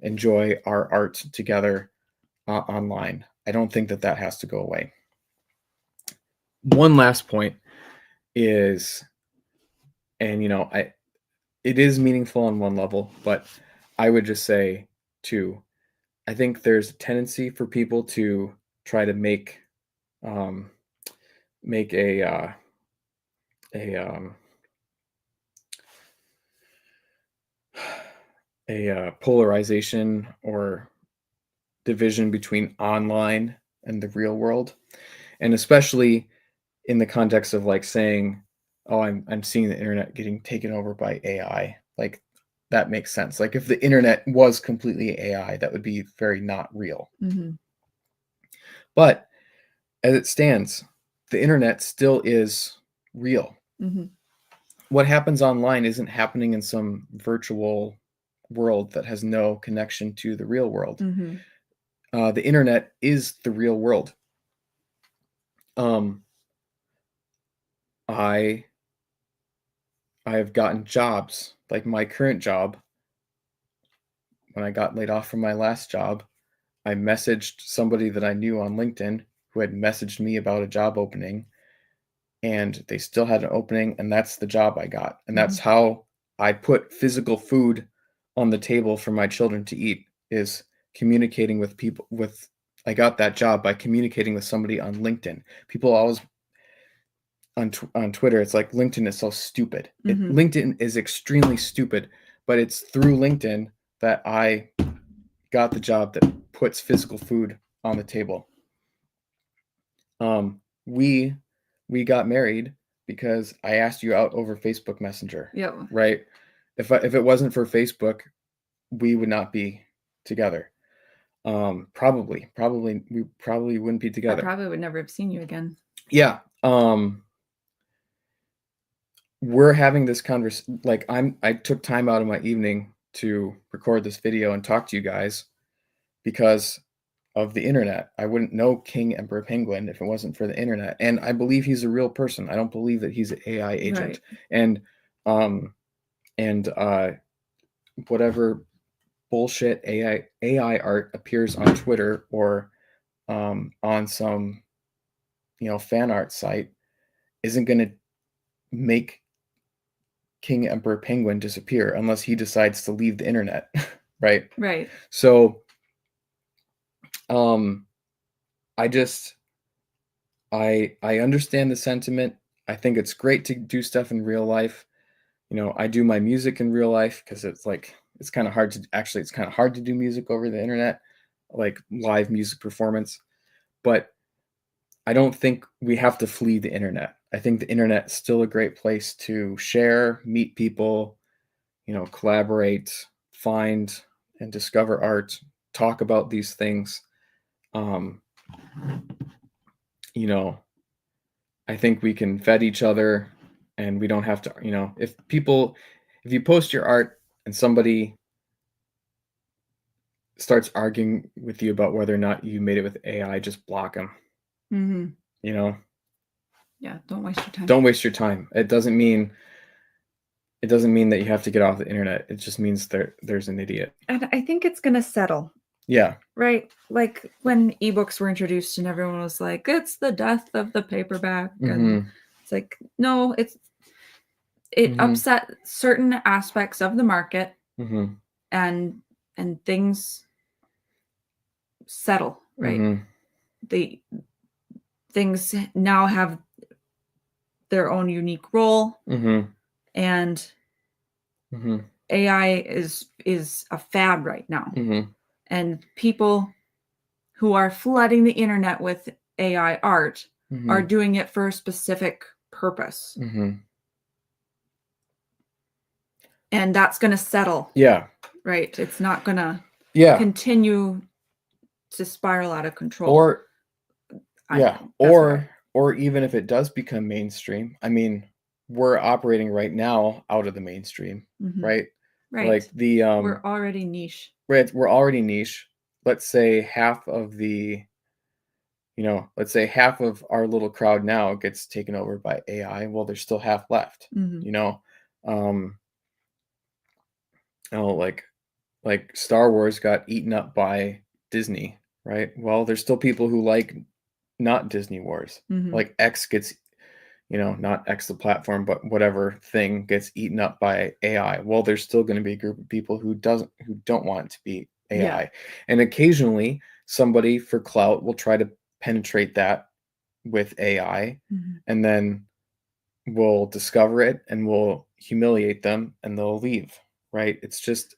enjoy our art together online. I don't think that that has to go away. One last point is, and it is meaningful on one level, but I would just say too, I think there's a tendency for people to try to make um, make a polarization or division between online and the real world, and especially in the context of like saying, "Oh, I'm seeing the internet getting taken over by AI." Like that makes sense. Like if the internet was completely AI, that would be very not real. Mm-hmm. But as it stands, the internet still is real. Mm-hmm. What happens online isn't happening in some virtual world that has no connection to the real world. Mm-hmm. The internet is the real world. Um, I have gotten jobs, like my current job. When I got laid off from my last job, I messaged somebody that I knew on LinkedIn who had messaged me about a job opening, and they still had an opening, and that's the job I got. And that's how I put physical food on the table for my children to eat, is communicating with people. I got that job by communicating with somebody on LinkedIn. People always on Twitter, it's like LinkedIn is so stupid. LinkedIn is extremely stupid, but it's through LinkedIn that I got the job that puts physical food on the table. We got married because I asked you out over Facebook Messenger. Yep. Right? If it wasn't for Facebook, we would not be together. Probably we probably wouldn't be I together. probably would never have seen you again. Yeah. We're having this conversation. Like I took time out of my evening to record this video and talk to you guys because of the internet. I wouldn't know King Emperor Penguin if it wasn't for the internet. And I believe he's a real person. I don't believe that he's an AI agent. Right. And whatever bullshit AI art appears on Twitter or on some fan art site isn't going to make King Emperor Penguin disappear unless he decides to leave the internet. Right. So I understand the sentiment. I think it's great to do stuff in real life. I do my music in real life because it's kind of hard to do music over the internet, like live music performance. But I don't think we have to flee the internet. I think the internet is still a great place to share, meet people, collaborate, find and discover art, talk about these things. I think we can vet each other, and we don't have to, if you post your art and somebody starts arguing with you about whether or not you made it with AI, just block them. Yeah, don't waste your time. Don't waste your time. It doesn't mean that you have to get off the internet. It just means there's an idiot. And I think it's going to settle. Yeah. Right? Like when ebooks were introduced and everyone was like, it's the death of the paperback. And it's like, no, it upset certain aspects of the market, and things settle, right? The things now have their own unique role, and AI is a fad right now. And people who are flooding the internet with AI art are doing it for a specific purpose. And that's going to settle. Yeah. Right? It's not going to continue to spiral out of control. Or even if it does become mainstream, I mean, we're operating right now out of the mainstream, right? Like we're already niche. Right, we're already niche. Let's say half of our little crowd now gets taken over by AI. Well, there's still half left. Like Star Wars got eaten up by Disney, right? Well, there's still people who like not Disney Wars. Like X gets not X the platform, but whatever thing gets eaten up by AI. Well, there's still going to be a group of people who don't want it to be AI. Yeah. And occasionally somebody for clout will try to penetrate that with AI, and then we'll discover it and we'll humiliate them and they'll leave, right? It's just,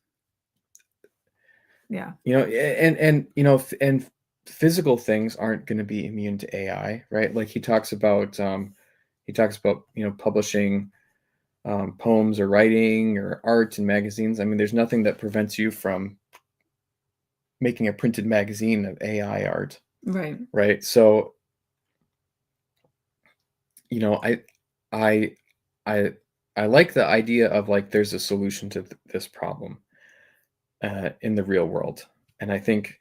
Yeah. and physical things aren't going to be immune to AI, right? Like he talks about publishing poems or writing or art in magazines. I mean, there's nothing that prevents you from making a printed magazine of AI art, Right. right? So, I I I I like the idea of like there's a solution to this problem in the real world, and I think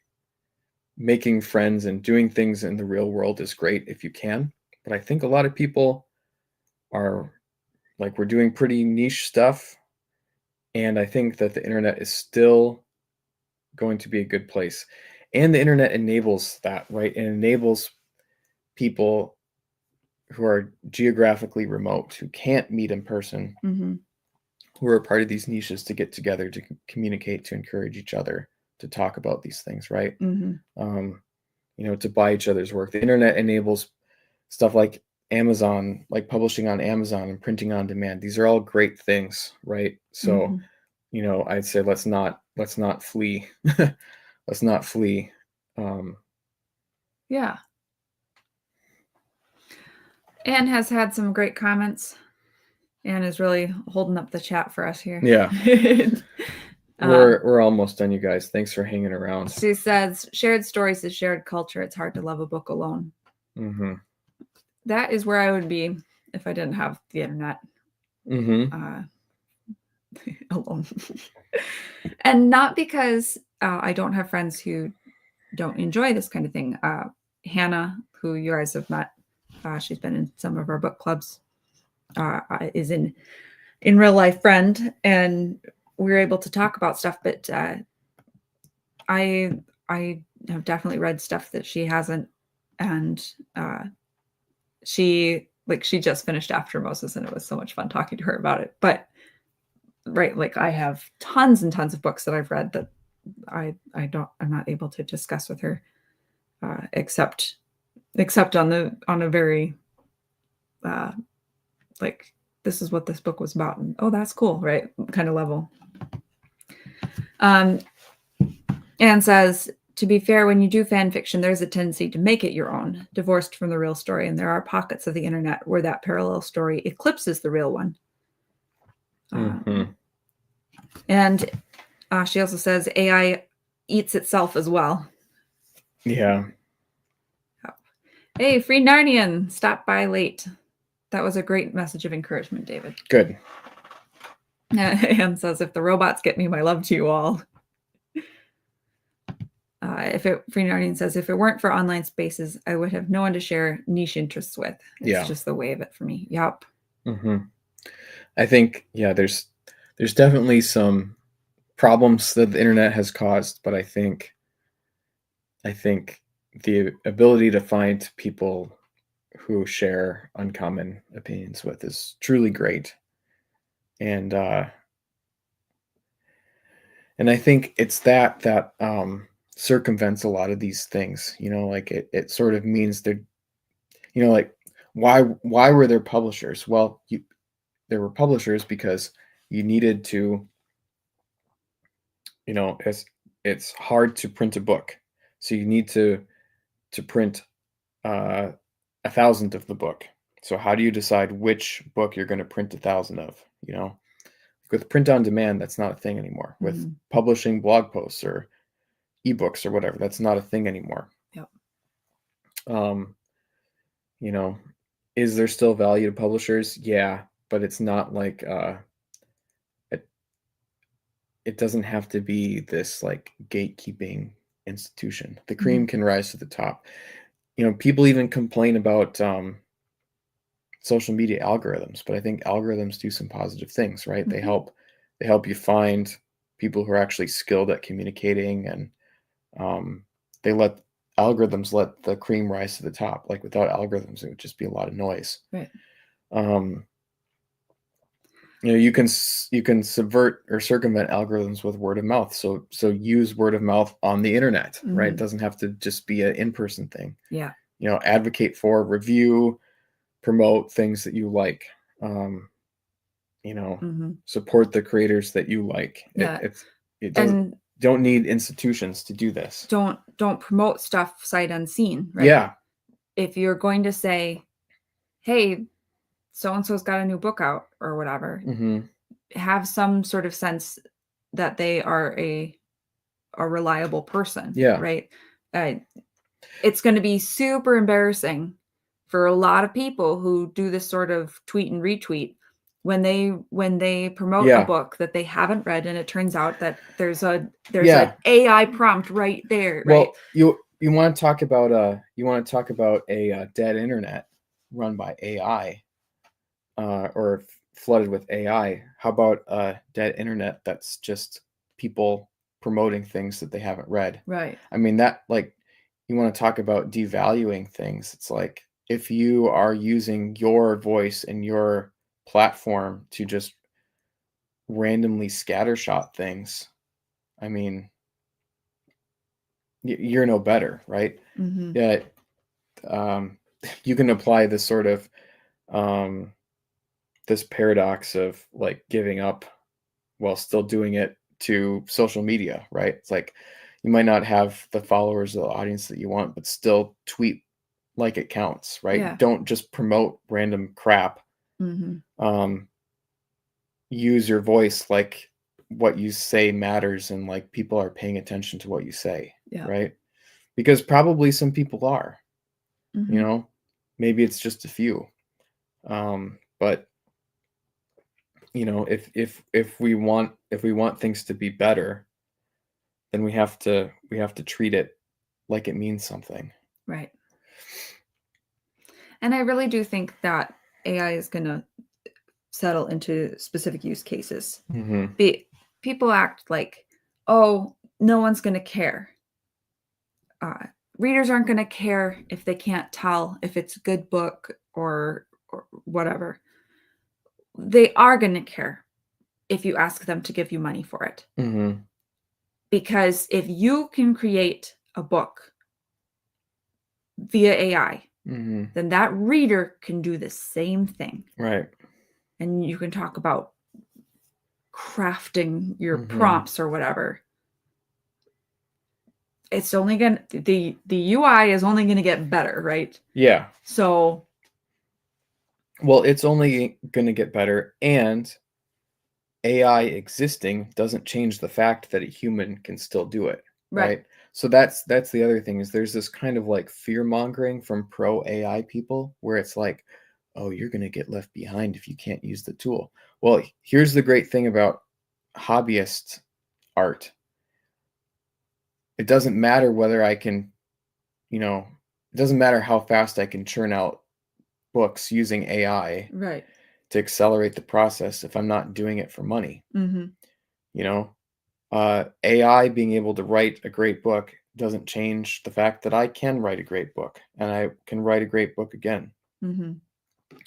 making friends and doing things in the real world is great if you can. But I think a lot of people are like we're doing pretty niche stuff, and I think that the internet is still going to be a good place. And the internet enables that, right? It enables people who are geographically remote, who can't meet in person, who are part of these niches to get together, to communicate, to encourage each other, to talk about these things, right? To buy each other's work. The internet enables stuff like Amazon, like publishing on Amazon and printing on demand. These are all great things, right? So, I'd say let's not flee. Let's not flee. Yeah. Anne has had some great comments. Anne is really holding up the chat for us here. Yeah. We're almost done, you guys. Thanks for hanging around. She says, shared stories is shared culture. It's hard to love a book alone. That is where I would be if I didn't have the internet alone. And not because I don't have friends who don't enjoy this kind of thing. Hannah, who you guys have met, she's been in some of our book clubs, is in real life friend, and we're able to talk about stuff. But I have definitely read stuff that she hasn't, and she just finished After Moses, and it was so much fun talking to her about it. But right, like I have tons and tons of books that I've read that I'm not able to discuss with her, except on a very like, this is what this book was about, and oh, that's cool, right, kind of level. Anne says, to be fair, when you do fan fiction, there's a tendency to make it your own, divorced from the real story, and there are pockets of the internet where that parallel story eclipses the real one. And she also says AI eats itself as well. Yeah. Hey, Free Narnian, stop by late. That was a great message of encouragement, David. Good. Anne says, if the robots get me, my love to you all. Free Narnian says, if it weren't for online spaces, I would have no one to share niche interests with. It's just the way of it for me. Yep. I think, there's definitely some problems that the internet has caused, but I think the ability to find people who share uncommon opinions with is truly great. And I think it's that circumvents a lot of these things, like it sort of means they're, like why were there publishers? Well, there were publishers because you needed to, it's hard to print a book. So you need to print 1,000 of the book. So how do you decide which book you're going to print 1,000 of? With print on demand, that's not a thing anymore. With publishing blog posts or ebooks or whatever, that's not a thing anymore. Yep. Is there still value to publishers? Yeah, but it's not like it doesn't have to be this like gatekeeping institution. The cream can rise to the top. People even complain about social media algorithms, but I think algorithms do some positive things, right? They help you find people who are actually skilled at communicating, and they let algorithms let the cream rise to the top. Like without algorithms, it would just be a lot of noise. Right. Um, you can subvert or circumvent algorithms with word of mouth. So use word of mouth on the internet, right? It Mhm. doesn't have to just be an in-person thing. Yeah. Advocate for, review, promote things that you like. Um, Mhm. support the creators that you like. Yeah. It doesn't And don't need institutions to do this. don't promote stuff sight unseen, right? Yeah. If you're going to say, "Hey, so and so's got a new book out," or whatever, Mm-hmm. have some sort of sense that they are a reliable person, Yeah. right? Uh, it's going to be super embarrassing for a lot of people who do this sort of tweet and retweet when they promote a Yeah. book that they haven't read and it turns out that there's an Yeah. AI prompt right there, right? Well, you want to talk about a dead internet run by AI, or flooded with AI. How about a dead internet that's just people promoting things that they haven't read? Right. I mean, that, like, you want to talk about devaluing things. It's like, if you are using your voice and your platform to just randomly scattershot things, I mean, you're no better, right? Mhm. Yeah. um, you can apply this sort of, um, this paradox of, like, giving up while still doing it to social media, right? It's like, you might not have the followers or the audience that you want, but still tweet like it counts, right? Yeah. Don't just promote random crap. Mhm. Um, use your voice, like, what you say matters, and, like, people are paying attention to what you say, Yeah. right? Because probably some people are, you Mhm. know, maybe it's just a few. But if we want things to be better, then we have to treat it like it means something. Right. And I really do think that AI is going to settle into specific use cases. Hmm. People act like, oh, no one's going to care. Uh, readers aren't going to care if they can't tell if it's a good book or whatever. They are going to care if you ask them to give you money for it. Hmm. Because if you can create a book via AI, Hmm. then that reader can do the same thing. Right. And you can talk about crafting your Hmm. prompts or whatever. It's only going to the UI is only going to get better, right? Yeah. So, Well, it's only going to get better, and AI existing doesn't change the fact that a human can still do it, right. right? So that's the other thing, is there's this kind of, like, fear mongering from pro AI people, where it's like, oh, you're going to get left behind if you can't use the tool. Well, here's the great thing about hobbyist art. It doesn't matter whether I can, it doesn't matter how fast I can churn out books using AI Right. to accelerate the process if I'm not doing it for money. Mhm. You know, AI being able to write a great book doesn't change the fact that I can write a great book, and I can write a great book again. Mhm.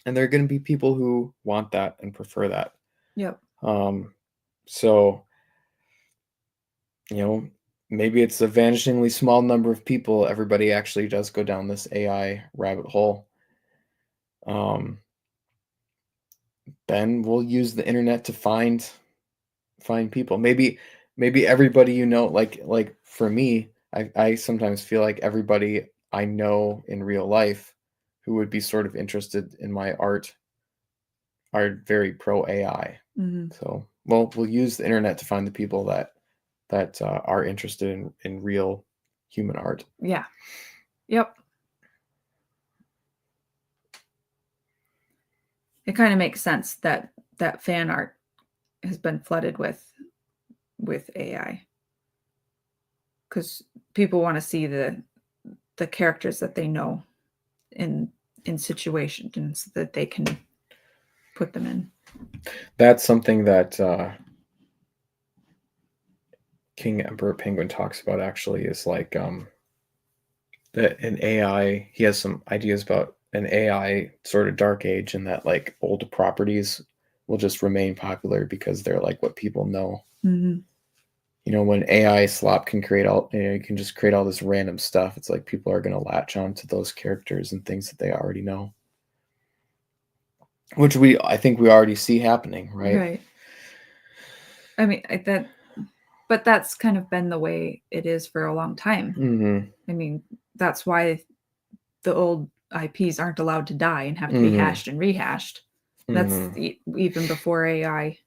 And there are going to be people who want that and prefer that. Yep. So, maybe it's a vanishingly small number of people. Everybody actually does go down this AI rabbit hole. Um, then we'll use the internet to find people. Maybe everybody, like for me, I sometimes feel like everybody I know in real life who would be sort of interested in my art are very pro AI. Mhm. So, well, we'll use the internet to find the people that are interested in real human art. Yeah. Yep. It kind of makes sense that fan art has been flooded with AI cuz people want to see the characters that they know in situations that they can put them in. That's something that King Emperor Penguin talks about, actually, is like, that an AI. He has some ideas about an AI sort of dark age, and that like old properties will just remain popular because they're like what people know. Mhm. You know, when AI slop can create all, you know, you can just create all this random stuff. It's like people are going to latch on to those characters and things that they already know, which I think we already see happening, right? Right. I mean, but that's kind of been the way it is for a long time. Mm-hmm. I mean, that's why the old IPs aren't allowed to die and have to be Mm-hmm. hashed and rehashed. That's Mm-hmm. even before AI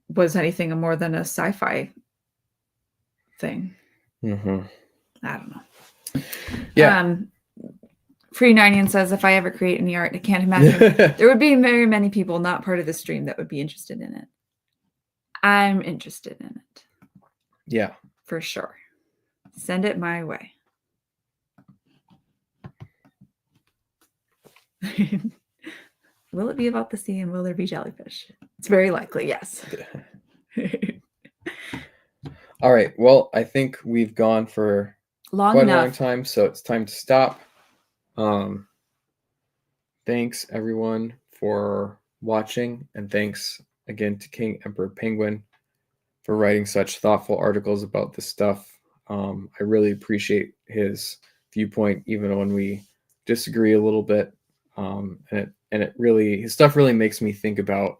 was anything more than a sci-fi thing. Mm-hmm. I don't know. Yeah. Free Narnian says, if I ever create any art, I can't imagine there would be very many people not part of the stream that would be interested in it. I'm interested in it. Yeah. For sure. Send it my way. Will it be about the sea and will there be jellyfish? It's very likely, yes. All right. Well, I think we've gone for Long quite a long enough. time, so it's time to stop. Thanks everyone for watching, and thanks again to King Emperor Penguin for writing such thoughtful articles about this stuff. I really appreciate his viewpoint, even when we disagree a little bit. And it really, his stuff really makes me think about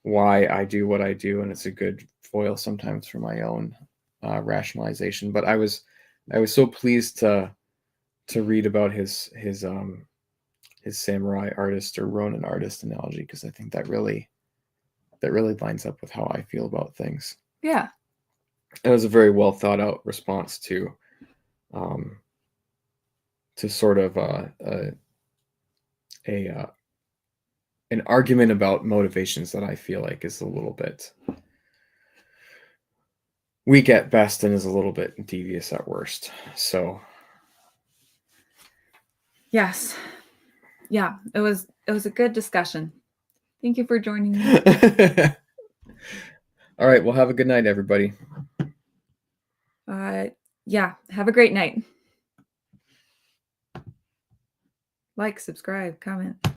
why I do what I do, and it's a good foil sometimes for my own rationalization. But I was so pleased to read about his samurai artist or Ronin artist analogy, because I think that really lines up with how I feel about things. Yeah. It was a very well thought out response to sort of an argument about motivations that I feel like is a little bit weak at best and is a little bit devious at worst. So yes. Yeah, it was a good discussion. Thank you for joining me. All right, well, have a good night, everybody. Yeah, have a great night. Like, subscribe, comment.